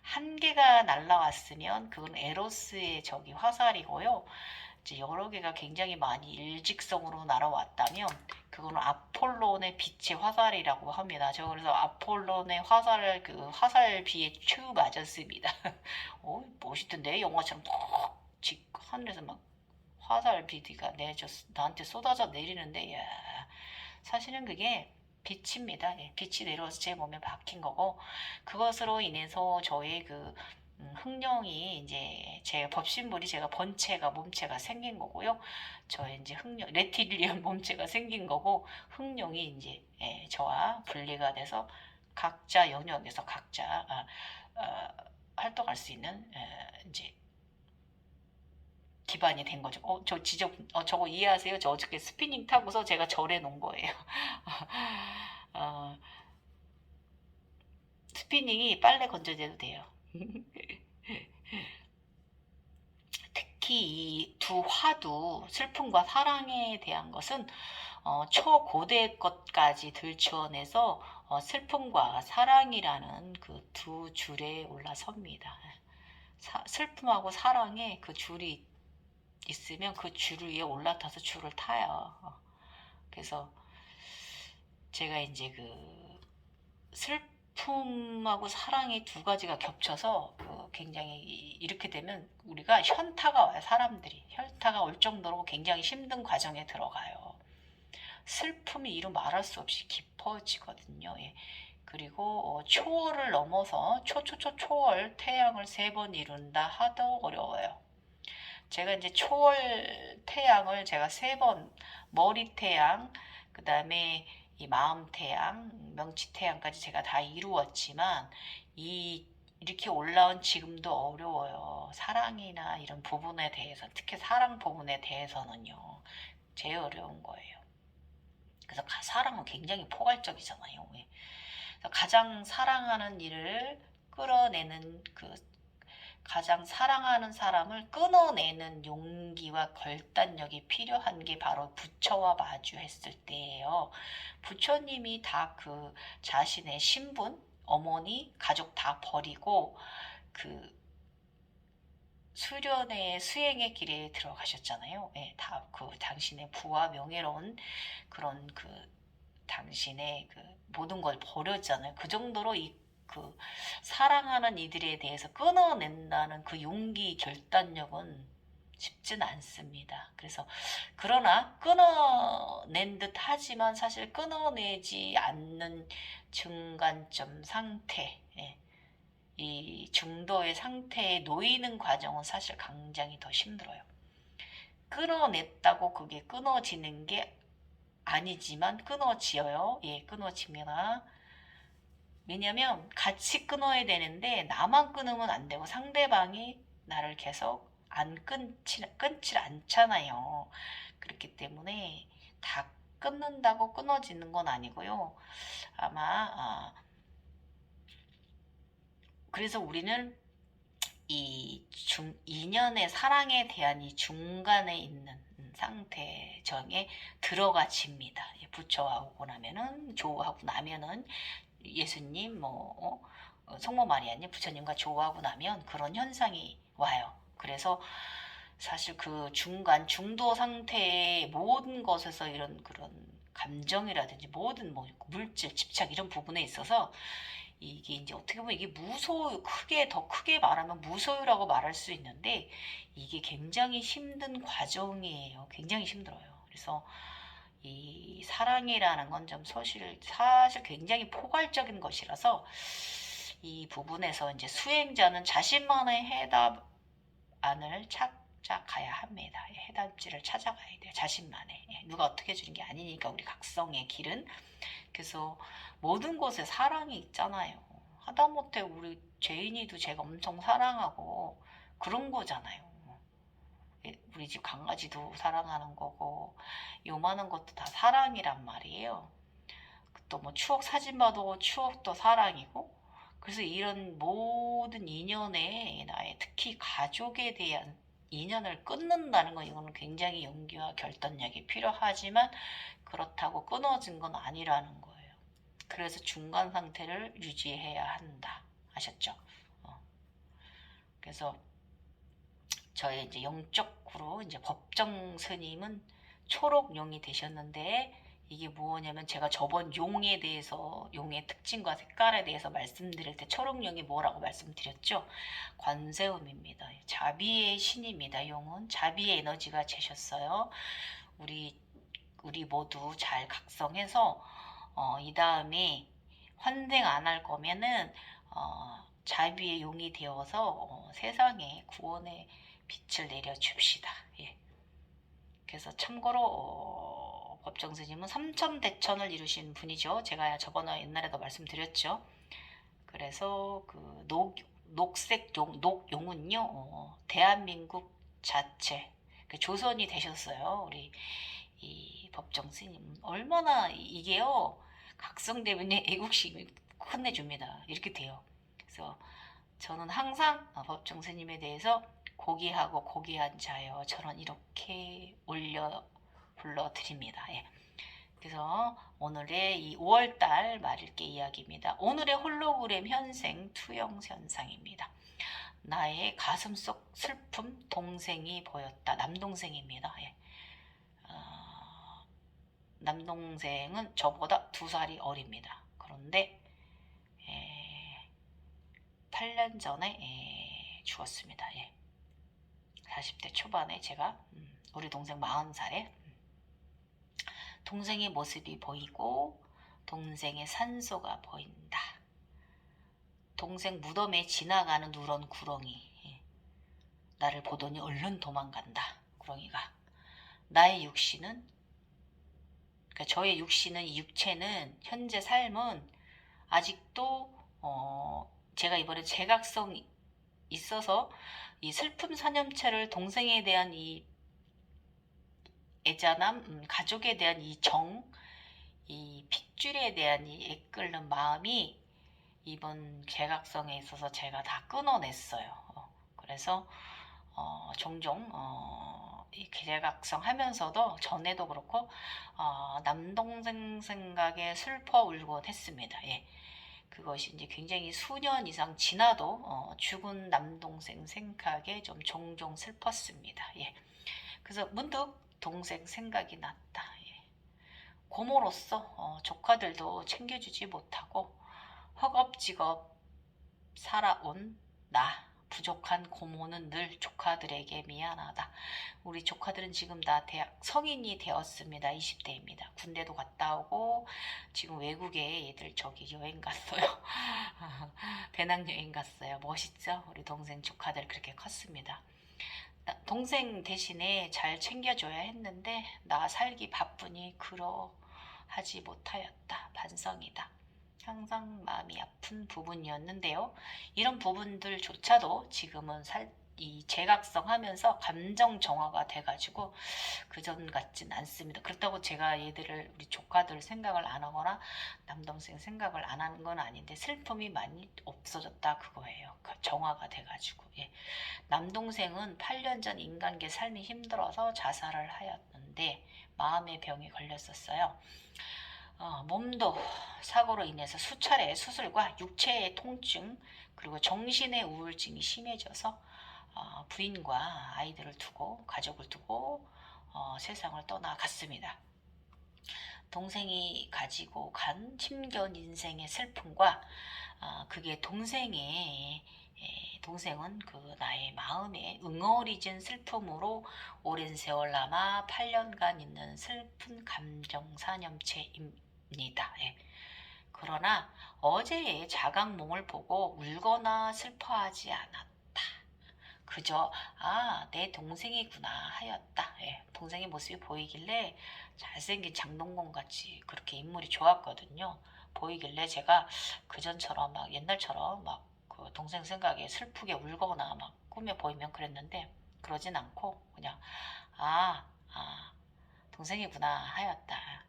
Speaker 1: 한 개가 날라왔으면 그건 에로스의 저기 화살이고요. 이제 여러 개가 굉장히 많이 일직선으로 날아왔다면 그거는 아폴론의 빛의 화살이라고 합니다. 저 그래서 아폴론의 화살비에 추 맞았습니다. 멋있던데 영화처럼 하늘에서 막 화살 비디가 나한테 쏟아져 내리는데, 야, 사실은 그게 빛입니다. 예, 빛이 내려와서 제 몸에 박힌 거고, 그것으로 인해서 저의 그 흑룡이 이제 제 법신물이 제가 번체가 몸체가 생긴 거고요. 저의 이제 흑룡 레티리언 몸체가 생긴 거고, 흑룡이 이제 저와 분리가 돼서 각자 영역에서 각자 활동할 수 있는 이제 기반이 된 거죠. 저거 이해하세요? 저 어저께 스피닝 타고서 제가 절해 놓은 거예요. 어, 스피닝이 빨래 건져내도 돼요. 특히 이 두 화두, 슬픔과 사랑에 대한 것은 초고대 것까지 들추어내서 슬픔과 사랑이라는 그 두 줄에 올라섭니다. 슬픔하고 사랑에 그 줄이 있으면 그 줄 위에 올라타서 줄을 타요. 그래서 제가 이제 그 슬픔하고 사랑이 두 가지가 겹쳐서 굉장히 이렇게 되면 우리가 현타가 와요. 사람들이 현타가 올 정도로 굉장히 힘든 과정에 들어가요. 슬픔이 이루 말할 수 없이 깊어지거든요. 예. 그리고 초월을 넘어서 초월 태양을 3번 이룬다 하도 어려워요. 제가 이제 초월 태양을 제가 3번 머리 태양, 그 다음에 이 마음 태양, 명치 태양까지 제가 다 이루었지만 이렇게 올라온 지금도 어려워요. 사랑이나 이런 부분에 대해서, 특히 사랑 부분에 대해서는요, 제일 어려운 거예요. 그래서 사랑은 굉장히 포괄적이잖아요. 그래서 가장 사랑하는 일을 끌어내는 가장 사랑하는 사람을 끊어내는 용기와 결단력이 필요한 게 바로 부처와 마주했을 때예요. 부처님이 다 그 자신의 신분, 어머니, 가족 다 버리고 그 수련의 수행의 길에 들어가셨잖아요. 네, 다 그 당신의 부와 명예로운 그런 그 당신의 그 모든 걸 버렸잖아요. 그 정도로 그 사랑하는 이들에 대해서 끊어낸다는 그 용기, 결단력은 쉽지는 않습니다. 그래서 그러나 끊어낸 듯 하지만 사실 끊어내지 않는 중간점 상태, 이 중도의 상태에 놓이는 과정은 사실 굉장히 더 힘들어요. 끊어냈다고 그게 끊어지는 게 아니지만 끊어지어요. 예, 끊어집니다. 왜냐면 같이 끊어야 되는데 나만 끊으면 안 되고 상대방이 나를 계속 끊질 않잖아요. 그렇기 때문에 다 끊는다고 끊어지는 건 아니고요. 아마 그래서 우리는 인연의 사랑에 대한 이 중간에 있는 상태 정에 들어가집니다. 부처와 오고 나면은 조하고 나면은 예수님 성모 마리아님 부처님과 조하고 나면 그런 현상이 와요. 그래서 사실 그 중간 중도 상태의 모든 것에서 이런 그런 감정이라든지 모든 물질 집착 이런 부분에 있어서 이게 이제 어떻게 보면 이게 더 크게 말하면 무소유라고 말할 수 있는데 이게 굉장히 힘든 과정이에요. 굉장히 힘들어요. 그래서 이 사랑이라는 건 좀 사실 굉장히 포괄적인 것이라서 이 부분에서 이제 수행자는 자신만의 해답안을 찾아가야 합니다. 해답지를 찾아가야 돼요. 자신만의. 누가 어떻게 해주는 게 아니니까 우리 각성의 길은. 그래서 모든 곳에 사랑이 있잖아요. 하다못해 우리 제인이도 제가 엄청 사랑하고 그런 거잖아요. 우리 집 강아지도 사랑하는 거고 요만한 것도 다 사랑이란 말이에요. 또 뭐 추억 사진 봐도 추억도 사랑이고 그래서 이런 모든 인연에 나의 특히 가족에 대한 인연을 끊는다는 건 이거는 굉장히 용기와 결단력이 필요하지만 그렇다고 끊어진 건 아니라는 거예요. 그래서 중간 상태를 유지해야 한다. 아셨죠? 그래서 저의 이제 영적으로 이제 법정 스님은 초록용이 되셨는데 이게 뭐냐면 제가 저번 용에 대해서 용의 특징과 색깔에 대해서 말씀드릴 때 초록용이 뭐라고 말씀드렸죠? 관세음입니다. 자비의 신입니다. 용은 자비의 에너지가 제셨어요. 우리 모두 잘 각성해서 이 다음에 환생 안 할 거면은 자비의 용이 되어서 세상에 구원의 빛을 내려줍시다. 예. 그래서 참고로 법정 스님은 삼천대천을 이루신 분이죠. 제가 저번에 옛날에도 말씀드렸죠. 그래서 그 녹색용, 녹용은요, 대한민국 자체, 그 조선이 되셨어요. 우리 이 법정 스님. 얼마나 이게요, 각성되면 애국심이 끝내줍니다. 이렇게 돼요. 그래서 저는 항상 법정 스님에 대해서 고귀하고 고귀한 자여, 저는 이렇게 올려 불러드립니다. 예. 그래서 오늘의 이 5월달 말일게 이야기입니다. 오늘의 홀로그램 현생 투영 현상입니다. 나의 가슴속 슬픔 동생이 보였다. 남동생입니다. 예. 남동생은 저보다 2살이 어립니다. 그런데 8년 전에 죽었습니다. 예. 40대 초반에 제가 우리 동생 40살에 동생의 모습이 보이고 동생의 산소가 보인다. 동생 무덤에 지나가는 누런 구렁이. 나를 보더니 얼른 도망간다. 구렁이가. 나의 육신은, 그러니까 저의 육신은, 이 육체는, 현재 삶은 아직도 제가 이번에 제각성이 있어서 이 슬픔 사념체를 동생에 대한 이 애잔함, 가족에 대한 이 정, 이 핏줄에 대한 이 애끓는 마음이 이번 개각성에 있어서 제가 다 끊어냈어요. 그래서 종종 이 개각성 하면서도 전에도 그렇고 남동생 생각에 슬퍼 울곤 했습니다. 예. 그것이 이제 굉장히 수년 이상 지나도 죽은 남동생 생각에 좀 종종 슬펐습니다. 예. 그래서 문득 동생 생각이 났다. 예. 고모로서 조카들도 챙겨주지 못하고 허겁지겁 살아온 나, 부족한 고모는 늘 조카들에게 미안하다. 우리 조카들은 지금 다 대학 성인이 되었습니다. 20대입니다. 군대도 갔다 오고 지금 외국에 얘들 저기 여행 갔어요. 배낭여행 갔어요. 멋있죠? 우리 동생 조카들 그렇게 컸습니다. 동생 대신에 잘 챙겨줘야 했는데 나 살기 바쁘니 그러하지 못하였다. 반성이다. 항상 마음이 아픈 부분이었는데요. 이런 부분들조차도 지금은 이 제각성 하면서 감정 정화가 돼가지고 그전 같진 않습니다. 그렇다고 제가 얘들을 우리 조카들 생각을 안 하거나 남동생 생각을 안 하는 건 아닌데 슬픔이 많이 없어졌다 그거예요. 정화가 돼가지고. 예. 남동생은 8년 전 인간계 삶이 힘들어서 자살을 하였는데 마음의 병에 걸렸었어요. 몸도 사고로 인해서 수차례 수술과 육체의 통증 그리고 정신의 우울증이 심해져서 부인과 아이들을 두고 가족을 두고 세상을 떠나갔습니다. 동생이 가지고 간 힘겨운 인생의 슬픔과 그게 동생은 그 나의 마음에 응어리진 슬픔으로 오랜 세월 남아 8년간 있는 슬픈 감정 사념체입니다. 예. 그러나 어제의 자각몽을 보고 울거나 슬퍼하지 않았다. 그저 내 동생이구나 하였다. 예. 동생의 모습이 보이길래 잘생긴 장동건 같이 그렇게 인물이 좋았거든요. 보이길래 제가 그전처럼 막 옛날처럼 막 그 동생 생각에 슬프게 울거나 막 꿈에 보이면 그랬는데 그러진 않고 그냥 동생이구나 하였다.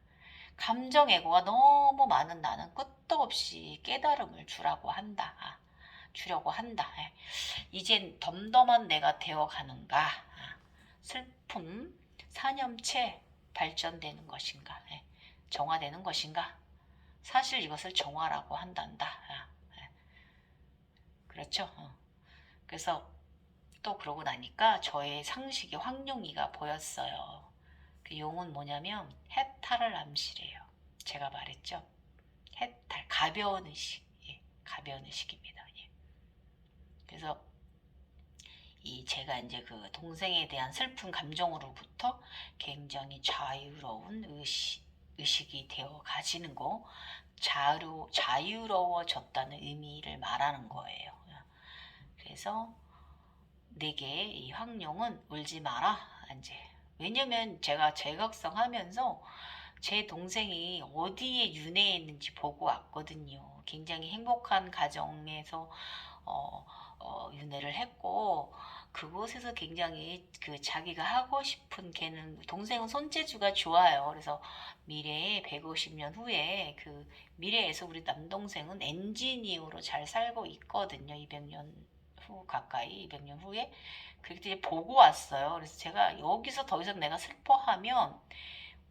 Speaker 1: 감정 애고가 너무 많은 나는 끝도 없이 깨달음을 주려고 한다. 이젠 덤덤한 내가 되어가는가? 슬픔, 사념체 발전되는 것인가? 정화되는 것인가? 사실 이것을 정화라고 한단다. 그렇죠? 그래서 또 그러고 나니까 저의 상식이 황룡이가 보였어요. 그 용은 뭐냐면 해탈을 암시래요. 제가 말했죠. 해탈, 가벼운 의식, 예, 가벼운 의식입니다. 예. 그래서 제가 이제 그 동생에 대한 슬픈 감정으로부터 굉장히 자유로운 의식이 되어 가지는 거, 자유로워졌다는 의미를 말하는 거예요. 그래서 내게 이 황룡은 울지 마라. 이제 왜냐면 제가 제각성 하면서 제 동생이 어디에 윤회했는지 보고 왔거든요. 굉장히 행복한 가정에서 윤회를 했고 그곳에서 굉장히 그 자기가 하고 싶은 걔는 동생은 손재주가 좋아요. 그래서 미래에 150년 후에 그 미래에서 우리 남동생은 엔지니어로 잘 살고 있거든요. 200년 후 가까이 200년 후에 그렇게 보고 왔어요. 그래서 제가 여기서 더 이상 내가 슬퍼하면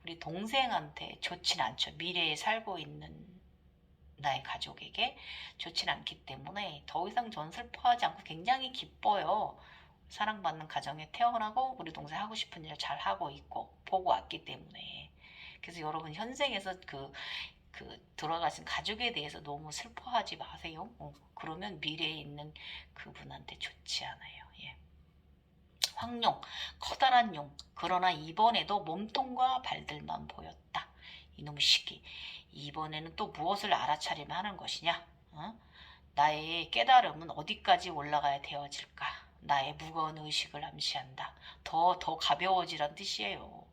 Speaker 1: 우리 동생한테 좋진 않죠. 미래에 살고 있는 나의 가족에게 좋진 않기 때문에 더 이상 전 슬퍼하지 않고 굉장히 기뻐요. 사랑받는 가정에 태어나고 우리 동생 하고 싶은 일 잘 하고 있고 보고 왔기 때문에. 그래서 여러분 현생에서 돌아가신 가족에 대해서 너무 슬퍼하지 마세요. 그러면 미래에 있는 그분한테 좋지 않아요. 예. 황룡, 커다란 용. 그러나 이번에도 몸통과 발들만 보였다. 이놈의 시기. 이번에는 또 무엇을 알아차리면 하는 것이냐? 어? 나의 깨달음은 어디까지 올라가야 되어질까? 나의 무거운 의식을 암시한다. 더 가벼워지란 뜻이에요.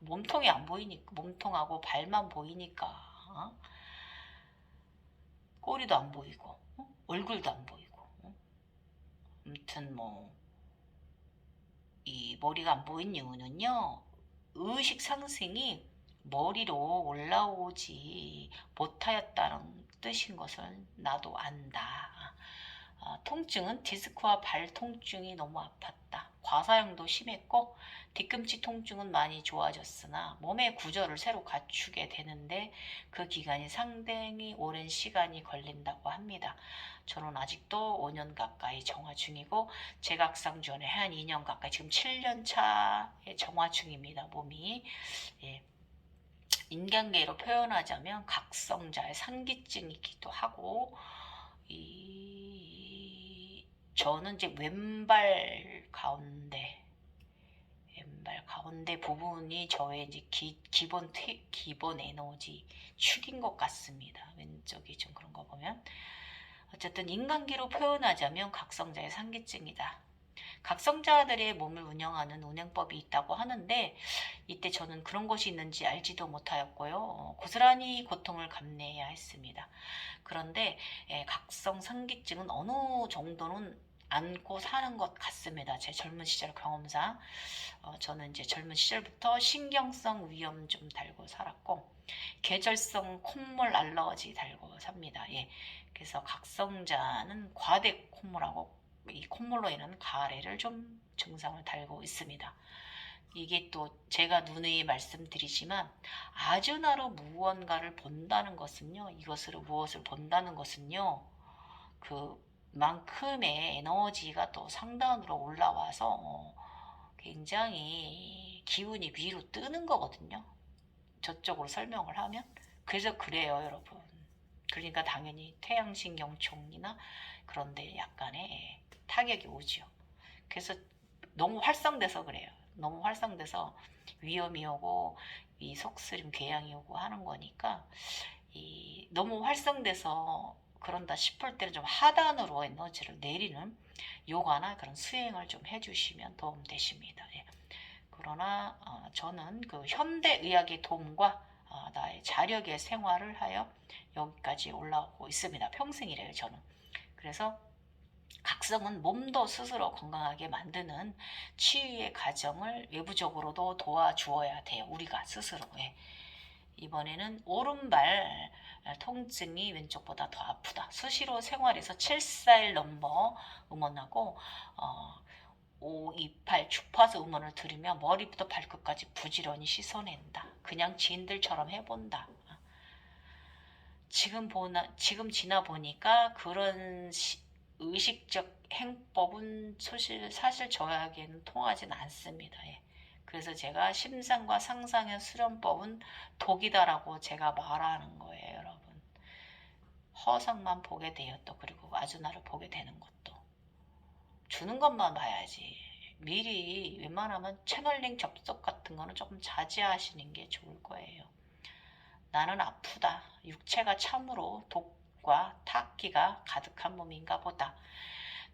Speaker 1: 몸통이 안 보이니까, 몸통하고 발만 보이니까. 꼬리도 안 보이고, 얼굴도 안 보이고. 아무튼 이 머리가 안 보인 이유는요. 의식 상승이 머리로 올라오지 못하였다는 뜻인 것을 나도 안다. 통증은 디스크와 발 통증이 너무 아팠다. 과사형도 심했고 뒤꿈치 통증은 많이 좋아졌으나 몸의 구조를 새로 갖추게 되는데 그 기간이 상당히 오랜 시간이 걸린다고 합니다. 저는 아직도 5년 가까이 정화 중이고 제각상 전에 한 2년 가까이 지금 7년 차에 정화 중입니다. 몸이. 예. 인간계로 표현하자면 각성자의 상기증이기도 하고 저는 이제 왼발 가운데 부분이 저의 이제 기본 에너지 축인 것 같습니다. 왼쪽이 좀 그런 거 보면. 어쨌든 인간기로 표현하자면 각성자의 상기증이다. 각성자들의 몸을 운영하는 운행법이 있다고 하는데 이때 저는 그런 것이 있는지 알지도 못하였고요. 고스란히 고통을 감내해야 했습니다. 그런데 각성 상기증은 어느 정도는 안고 사는 것 같습니다. 제 젊은 시절 경험상 저는 이제 젊은 시절부터 신경성 위염 좀 달고 살았고 계절성 콧물 알러지 달고 삽니다. 예. 그래서 각성자는 과대 콧물하고 이 콧물로 인한 가래를 좀 증상을 달고 있습니다. 이게 또 제가 누누이 말씀드리지만 아주나로 무언가를 본다는 것은요. 이것으로 무엇을 본다는 것은요. 그만큼의 에너지가 또 상단으로 올라와서 굉장히 기운이 위로 뜨는 거거든요. 저쪽으로 설명을 하면. 그래서 그래요, 여러분. 그러니까 당연히 태양신경총이나 그런데 약간의 타격이 오죠. 그래서 너무 활성돼서 그래요. 너무 활성돼서 위험이 오고 이 속쓰림 궤양이 오고 하는 거니까 너무 활성돼서 그런다 싶을 때는 좀 하단으로 에너지를 내리는 요가나 그런 수행을 좀 해주시면 도움되십니다. 예. 그러나 저는 그 현대의학의 도움과 나의 자력의 생활을 하여 여기까지 올라오고 있습니다. 평생이래요, 저는. 그래서 각성은 몸도 스스로 건강하게 만드는 치유의 과정을 외부적으로도 도와주어야 돼요. 우리가 스스로. 예. 이번에는 오른발 통증이 왼쪽보다 더 아프다. 수시로 생활에서 7살 넘버 음원하고 528 주파수 음원을 들으며 머리부터 발끝까지 부지런히 씻어낸다. 그냥 지인들처럼 해본다. 지금 지나 보니까 그런 의식적 행법은 사실 저에게는 통하진 않습니다. 예. 그래서 제가 심상과 상상의 수련법은 독이다라고 제가 말하는 거예요, 여러분. 허상만 보게 돼요. 또 그리고 아주나를 보게 되는 것도. 주는 것만 봐야지. 미리 웬만하면 채널링 접속 같은 거는 조금 자제하시는 게 좋을 거예요. 나는 아프다. 육체가 참으로 독과 탁기가 가득한 몸인가 보다.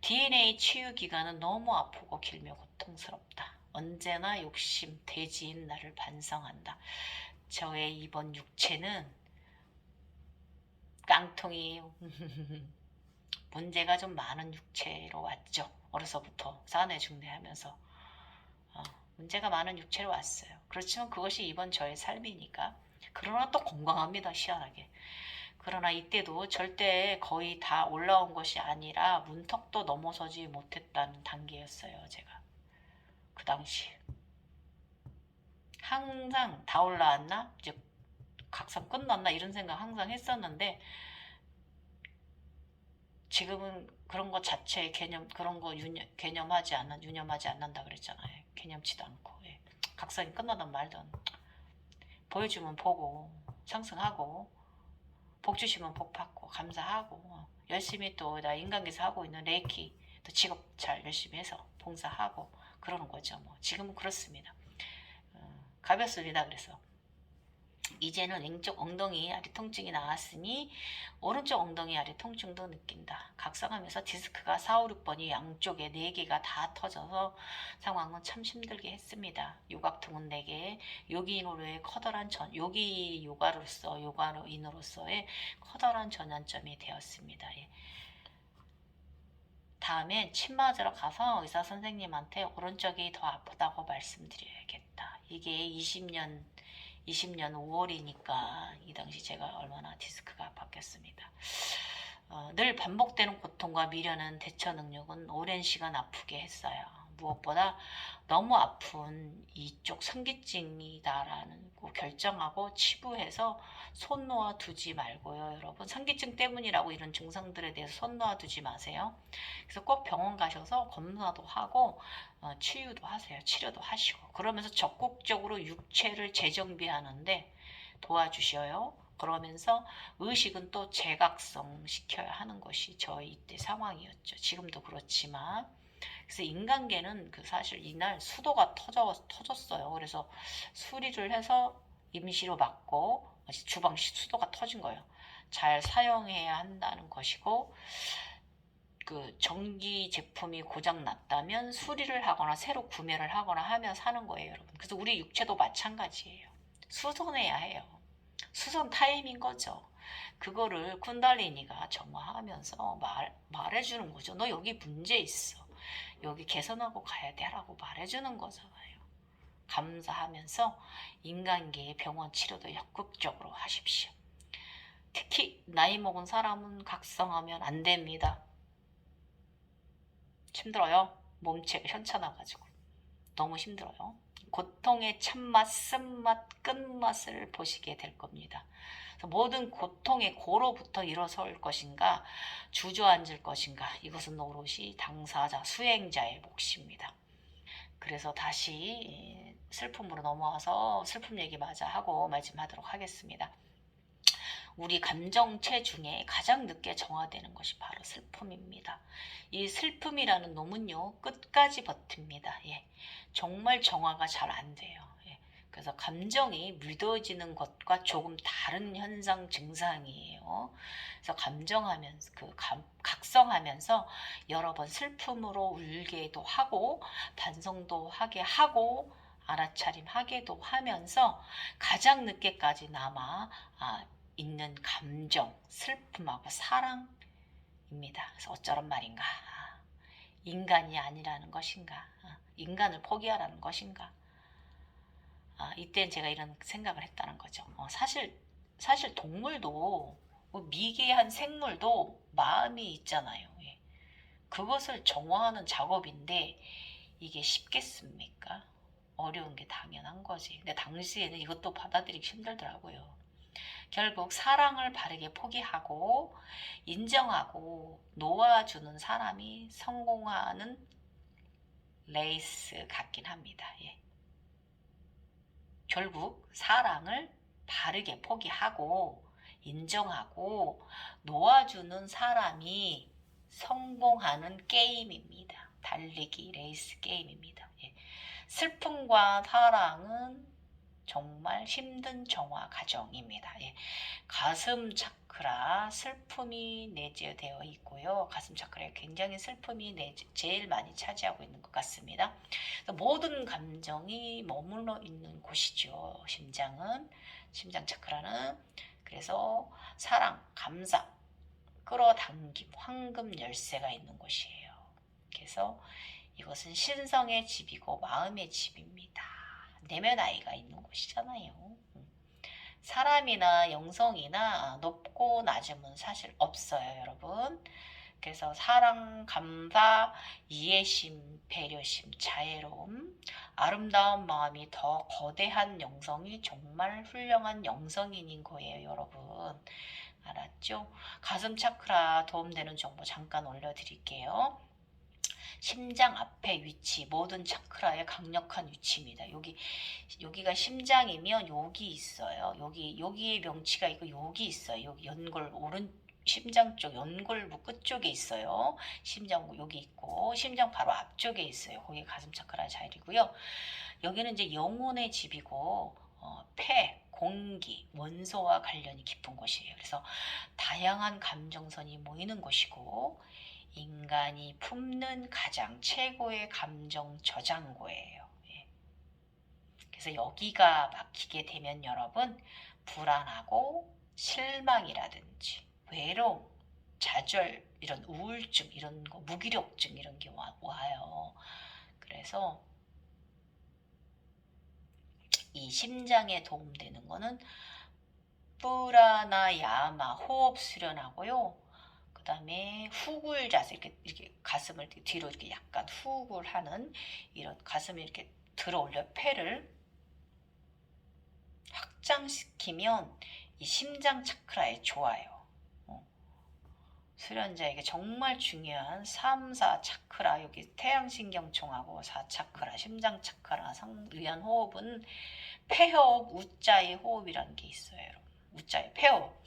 Speaker 1: DNA 치유 기간은 너무 아프고 길며 고통스럽다. 언제나 욕심, 돼지인 나를 반성한다. 저의 이번 육체는 깡통이에요. 문제가 좀 많은 육체로 왔죠. 어려서부터 사내 중대하면서 문제가 많은 육체로 왔어요. 그렇지만 그것이 이번 저의 삶이니까. 그러나 또 건강합니다. 희한하게. 그러나 이때도 절대 거의 다 올라온 것이 아니라 문턱도 넘어서지 못했다는 단계였어요. 제가 그 당시 항상 다 올라왔나? 이제 각성 끝났나? 이런 생각 항상 했었는데 지금은 그런 것 자체의 개념, 그런 거 유념하지 않는다 그랬잖아요. 개념치도 않고. 예. 각성이 끝나든 말든 보여주면 보고 상승하고 복 주시면 복 받고 감사하고 열심히 또 나 인간계에서 하고 있는 레이키 또 직업 잘 열심히 해서 봉사하고 그러는 거죠. 뭐 지금은 그렇습니다. 가볍습니다. 그래서 이제는 왼쪽 엉덩이 아래 통증이 나았으니 오른쪽 엉덩이 아래 통증도 느낀다. 각성하면서 디스크가 4, 5, 6번이 양쪽에 4개가 다 터져서 상황은 참 힘들게 했습니다. 요각통은 4개, 요기인으로의 커다란 요가인으로서의 커다란 전환점이 되었습니다. 예. 다음엔 침 맞으러 가서 의사 선생님한테 오른쪽이 더 아프다고 말씀드려야겠다. 이게 20년 5월이니까 이 당시 제가 얼마나 디스크가 아팠겠습니다. 늘 반복되는 고통과 미련한 대처 능력은 오랜 시간 아프게 했어요. 무엇보다 너무 아픈 이쪽 상기증이다라는 거 결정하고 치부해서 손 놓아 두지 말고요. 여러분 상기증 때문이라고 이런 증상들에 대해서 손 놓아 두지 마세요. 그래서 꼭 병원 가셔서 검사도 하고 치유도 하세요. 치료도 하시고 그러면서 적극적으로 육체를 재정비하는데 도와주셔요. 그러면서 의식은 또 재각성 시켜야 하는 것이 저희 이때 상황이었죠. 지금도 그렇지만 그래서 인간계는 그 사실 이날 수도가 터졌어요. 그래서 수리를 해서 임시로 막고 주방 수도가 터진 거예요. 잘 사용해야 한다는 것이고 그 전기 제품이 고장 났다면 수리를 하거나 새로 구매를 하거나 하면 사는 거예요, 여러분. 그래서 우리 육체도 마찬가지예요. 수선해야 해요. 수선 타임인 거죠. 그거를 쿤달리니가 정화하면서 말해주는 거죠. 너 여기 문제 있어. 여기 개선하고 가야 돼 라고 말해주는 거잖아요. 감사하면서 인간계의 병원 치료도 적극적으로 하십시오. 특히 나이 먹은 사람은 각성하면 안 됩니다. 힘들어요. 몸체가 현찮아가지고 너무 힘들어요. 고통의 참맛, 쓴맛, 끝맛을 보시게 될 겁니다. 모든 고통의 고로부터 일어설 것인가 주저앉을 것인가 이것은 오롯이 당사자, 수행자의 몫입니다. 그래서 다시 슬픔으로 넘어와서 슬픔 얘기 마저 하고 말씀하도록 하겠습니다. 우리 감정체 중에 가장 늦게 정화되는 것이 바로 슬픔입니다. 이 슬픔이라는 놈은요 끝까지 버팁니다. 예. 정말 정화가 잘 안 돼요. 예. 그래서 감정이 묻어지는 것과 조금 다른 현상 증상이에요. 그래서 감정하면서 각성하면서 여러 번 슬픔으로 울게도 하고 반성도 하게 하고 알아차림하게도 하면서 가장 늦게까지 남아 있는 감정, 슬픔하고 사랑입니다. 그래서 어쩌란 말인가? 인간이 아니라는 것인가? 인간을 포기하라는 것인가? 이땐 제가 이런 생각을 했다는 거죠. 사실 동물도 미개한 생물도 마음이 있잖아요. 예. 그것을 정화하는 작업인데 이게 쉽겠습니까? 어려운 게 당연한 거지. 근데 당시에는 이것도 받아들이기 힘들더라고요. 결국 사랑을 바르게 포기하고 인정하고 놓아주는 사람이 성공하는 레이스 같긴 합니다. 예. 결국 사랑을 바르게 포기하고 인정하고 놓아주는 사람이 성공하는 게임입니다. 달리기 레이스 게임입니다. 예. 슬픔과 사랑은 정말 힘든 정화 과정입니다. 예. 가슴 차크라 슬픔이 내재되어 있고요. 가슴 차크라에 굉장히 슬픔이 제일 많이 차지하고 있는 것 같습니다. 모든 감정이 머물러 있는 곳이죠. 심장 차크라는. 그래서 사랑, 감사, 끌어당김, 황금 열쇠가 있는 곳이에요. 그래서 이것은 신성의 집이고 마음의 집입니다. 내면 아이가 있는 곳이잖아요. 사람이나 영성이나 높고 낮음은 사실 없어요, 여러분. 그래서 사랑, 감사, 이해심, 배려심, 자애로움, 아름다운 마음이 더 거대한 영성이 정말 훌륭한 영성인인 거예요, 여러분. 알았죠? 가슴 차크라 도움되는 정보 잠깐 올려드릴게요. 심장 앞에 위치, 모든 차크라의 강력한 위치입니다. 여기가 심장이면 여기 있어요. 여기의 명치가 있고 여기 있어요. 여기 연골, 심장 쪽 연골부 끝쪽에 있어요. 심장 여기 있고 심장 바로 앞쪽에 있어요. 거기 가슴 차크라 자리고요. 여기는 이제 영혼의 집이고 폐, 공기, 원소와 관련이 깊은 곳이에요. 그래서 다양한 감정선이 모이는 곳이고 인간이 품는 가장 최고의 감정 저장고예요. 예. 그래서 여기가 막히게 되면 여러분 불안하고 실망이라든지 외로움, 좌절, 이런 우울증, 이런 거, 무기력증 이런 게 와요. 그래서 이 심장에 도움되는 거는 프라나야마 호흡 수련하고요. 그 다음에 후굴 자세, 이렇게 가슴을 뒤로 이렇게 약간 후굴 하는 이런 가슴을 이렇게 들어 올려 폐를 확장시키면 이 심장 차크라에 좋아요. 수련자에게 정말 중요한 3, 4 차크라, 여기 태양신경총하고 4 차크라, 심장 차크라 위한 호흡은 폐호흡, 우자의 호흡이라는 게 있어요. 여러분. 우자의 폐호흡.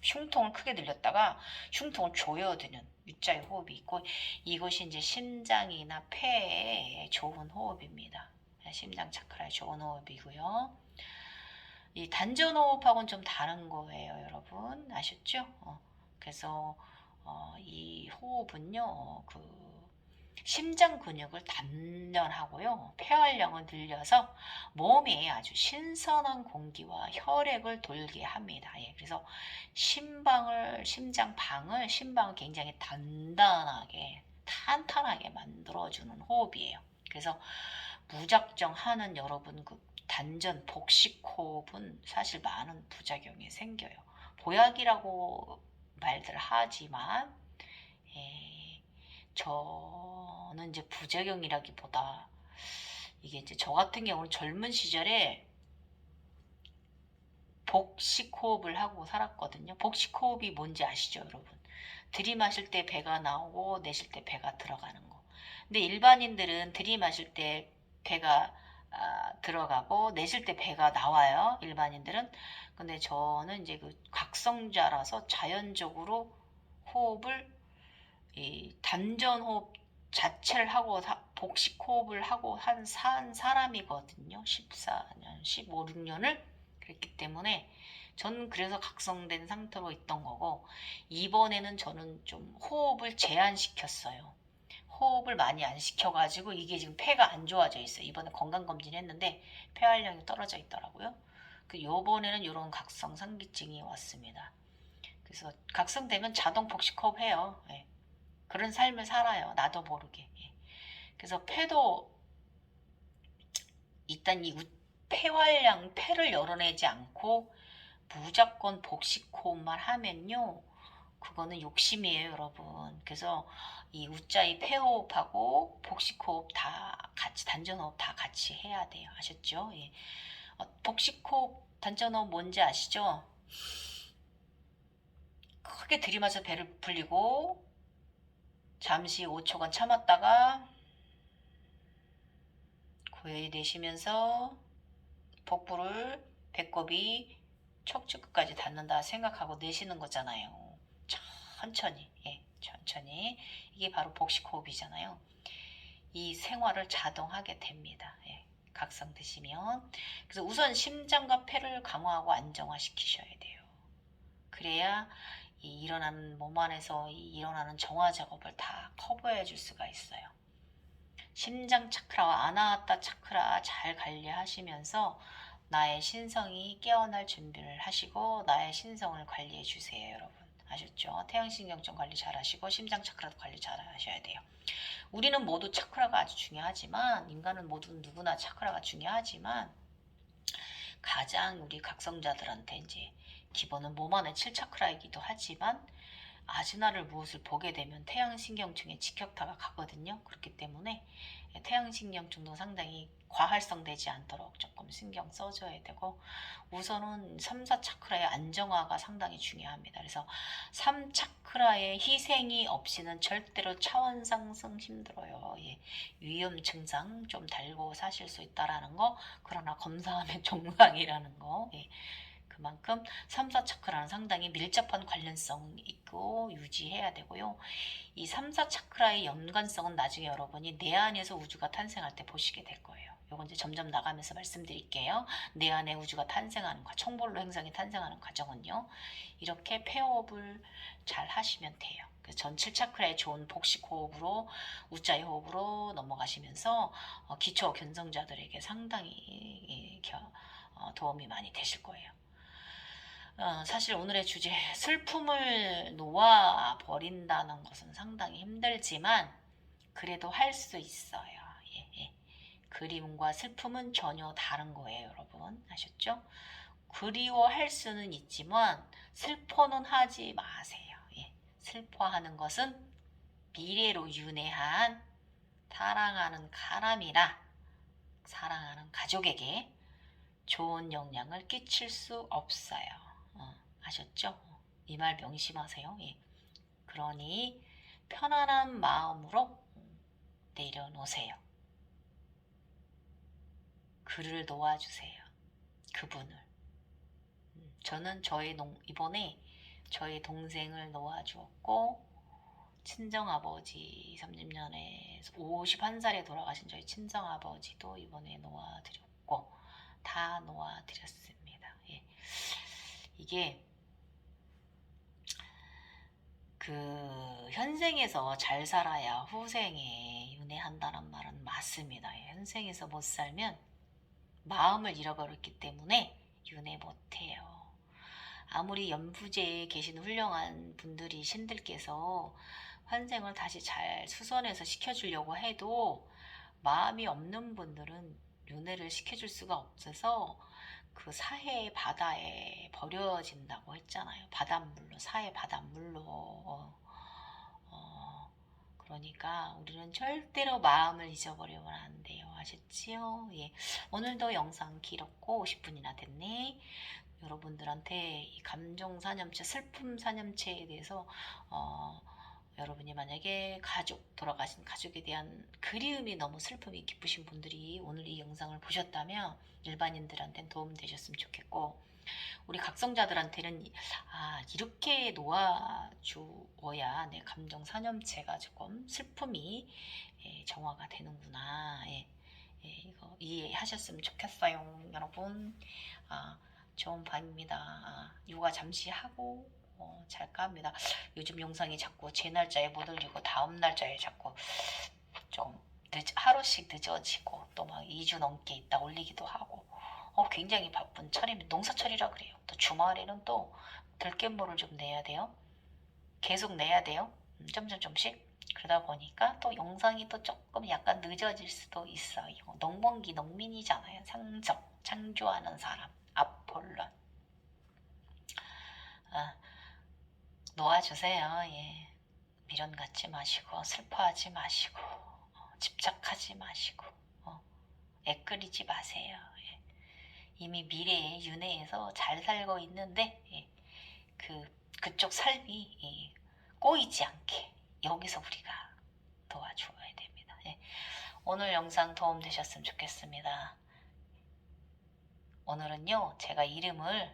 Speaker 1: 흉통을 크게 들렸다가 흉통을 조여드는 U자의 호흡이 있고 이것이 이제 심장이나 폐에 좋은 호흡입니다. 심장 차크라에 좋은 호흡이고요. 이 단전 호흡하고는 좀 다른 거예요, 여러분. 아셨죠? 그래서 이 호흡은요, 심장 근육을 단련하고 폐활량을 늘려서 몸에 아주 신선한 공기와 혈액을 돌게 합니다. 예, 그래서 심방을 굉장히 탄탄하게 만들어주는 호흡이에요. 그래서 무작정 하는 여러분 단전 복식 호흡은 사실 많은 부작용이 생겨요. 보약이라고 말들 하지만 저는 이제 부작용이라기보다 이게 이제 저 같은 경우는 젊은 시절에 복식 호흡을 하고 살았거든요. 복식 호흡이 뭔지 아시죠, 여러분? 들이마실 때 배가 나오고 내쉴 때 배가 들어가는 거. 근데 일반인들은 들이마실 때 배가 들어가고 내쉴 때 배가 나와요. 일반인들은. 근데 저는 이제 각성자라서 자연적으로 호흡을 이 단전 호흡 자체를 하고 복식 호흡을 하고 한 사람이거든요. 14년, 15, 16년을 그랬기 때문에 저는 그래서 각성된 상태로 있던 거고 이번에는 저는 좀 호흡을 제한시켰어요. 호흡을 많이 안 시켜가지고 이게 지금 폐가 안 좋아져 있어요. 이번에 건강검진 했는데 폐활량이 떨어져 있더라고요. 요번에는 이런 각성 상기증이 왔습니다. 그래서 각성되면 자동 복식 호흡 해요. 예. 그런 삶을 살아요. 나도 모르게. 예. 그래서 폐도 일단 이 폐활량, 폐를 열어내지 않고 무조건 복식 호흡만 하면요. 그거는 욕심이에요, 여러분. 그래서 이 우자의 폐호흡하고 복식호흡 다 같이, 단전호흡 다 같이 해야 돼요. 아셨죠? 예. 복식호흡, 단전호흡 뭔지 아시죠? 크게 들이마셔 배를 불리고 잠시 5초간 참았다가 고요히 내쉬면서 복부를 배꼽이 척추 끝까지 닿는다 생각하고 내쉬는 거잖아요. 천천히, 예, 천천히. 이게 바로 복식호흡이잖아요. 이 생활을 자동하게 됩니다. 예, 각성 드시면. 그래서 우선 심장과 폐를 강화하고 안정화시키셔야 돼요. 그래야 이 일어나는 몸 안에서 이 일어나는 정화 작업을 다 커버해 줄 수가 있어요. 심장 차크라와 아나하타 차크라 잘 관리하시면서 나의 신성이 깨어날 준비를 하시고 나의 신성을 관리해 주세요, 여러분. 아셨죠? 태양신경전 관리 잘 하시고 심장 차크라도 관리 잘 하셔야 돼요. 우리는 모두 차크라가 아주 중요하지만, 인간은 모두 누구나 차크라가 중요하지만, 가장 우리 각성자들한테 이제 기본은 몸 안에 7차크라이기도 하지만, 아즈나를 무엇을 보게 되면 태양신경층에 직격타가 가거든요. 그렇기 때문에 태양신경층도 상당히 과활성되지 않도록 조금 신경 써줘야 되고, 우선은 3, 4차크라의 안정화가 상당히 중요합니다. 그래서 3차크라의 희생이 없이는 절대로 차원 상승 힘들어요. 예. 위험 증상 좀 달고 사실 수 있다라는 거, 그러나 검사하면 정상이라는 거. 예. 그만큼 3, 4차크라는 상당히 밀접한 관련성 있고 유지해야 되고요. 이 3, 4차크라의 연관성은 나중에 여러분이 내 안에서 우주가 탄생할 때 보시게 될 거예요. 요건 이제 점점 나가면서 말씀드릴게요. 내 안에 우주가 탄생하는 청볼로 행성이 탄생하는 과정은요. 이렇게 폐호흡을 잘 하시면 돼요. 전 7차크라의 좋은 복식 호흡으로 우자의 호흡으로 넘어가시면서 기초 견성자들에게 상당히 도움이 많이 되실 거예요. 사실 오늘의 주제 슬픔을 놓아 버린다는 것은 상당히 힘들지만 그래도 할 수 있어요. 예, 예. 그리움과 슬픔은 전혀 다른 거예요, 여러분. 아셨죠? 그리워할 수는 있지만 슬퍼는 하지 마세요. 예. 슬퍼하는 것은 미래로 윤회한 사랑하는 사람이나 사랑하는 가족에게 좋은 영향을 끼칠 수 없어요. 아셨죠? 이 말 명심하세요. 예. 그러니 편안한 마음으로 내려놓으세요. 그를 놓아주세요. 그분을. 저는 이번에 저희 동생을 놓아주었고, 친정아버지 30년에 51살에 돌아가신 저희 친정아버지도 이번에 놓아드렸고, 다 놓아드렸습니다. 예. 이게 현생에서 잘 살아야 후생에 윤회한다는 말은 맞습니다. 현생에서 못 살면 마음을 잃어버렸기 때문에 윤회 못해요. 아무리 연부제에 계신 훌륭한 분들이 신들께서 환생을 다시 잘 수선해서 시켜주려고 해도 마음이 없는 분들은 윤회를 시켜줄 수가 없어서 그 사해의 바다에 버려진다고 했잖아요. 바닷물로, 사해 바닷물로. 그러니까 우리는 절대로 마음을 잊어버리면 안 돼요. 아셨지요? 예. 오늘도 영상 길었고 50분이나 됐네. 여러분들한테 이 감정 사념체, 슬픔 사념체에 대해서 여러분이 만약에 돌아가신 가족에 대한 그리움이 너무 슬픔이 깊으신 분들이 오늘 이 영상을 보셨다면 일반인들한테는 도움되셨으면 좋겠고, 우리 각성자들한테는 이렇게 놓아주어야 내 감정 사념체가 조금 슬픔이 정화가 되는구나. 이거 이해하셨으면 좋겠어요, 여러분. 좋은 밤입니다. 육아 잠시 하고 잘까 합니다. 요즘 영상이 자꾸 제 날짜에 못 올리고 다음 날짜에 자꾸 좀 하루씩 늦어지고 또 막 2주 넘게 있다 올리기도 하고 굉장히 바쁜 철이면 농사철이라 그래요. 또 주말에는 또 들깨물을 좀 내야 돼요. 계속 내야 돼요. 점점씩. 그러다 보니까 또 영상이 또 조금 약간 늦어질 수도 있어요. 농번기 농민이잖아요. 창조하는 사람. 아폴론. 놓아주세요. 예. 미련 갖지 마시고 슬퍼하지 마시고 집착하지 마시고 애끓이지 마세요. 예. 이미 미래의 윤회에서 잘 살고 있는데 그쪽 삶이 꼬이지 않게 여기서 우리가 도와주어야 됩니다. 예. 오늘 영상 도움 되셨으면 좋겠습니다. 오늘은요, 제가 이름을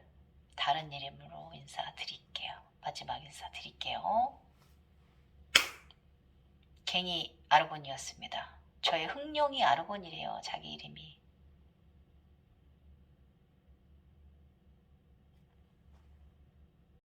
Speaker 1: 다른 이름으로 인사드릴게요. 마지막 인사드릴게요. 갱이 아르곤이었습니다. 저의 흥룡이 아르곤이래요. 자기 이름이.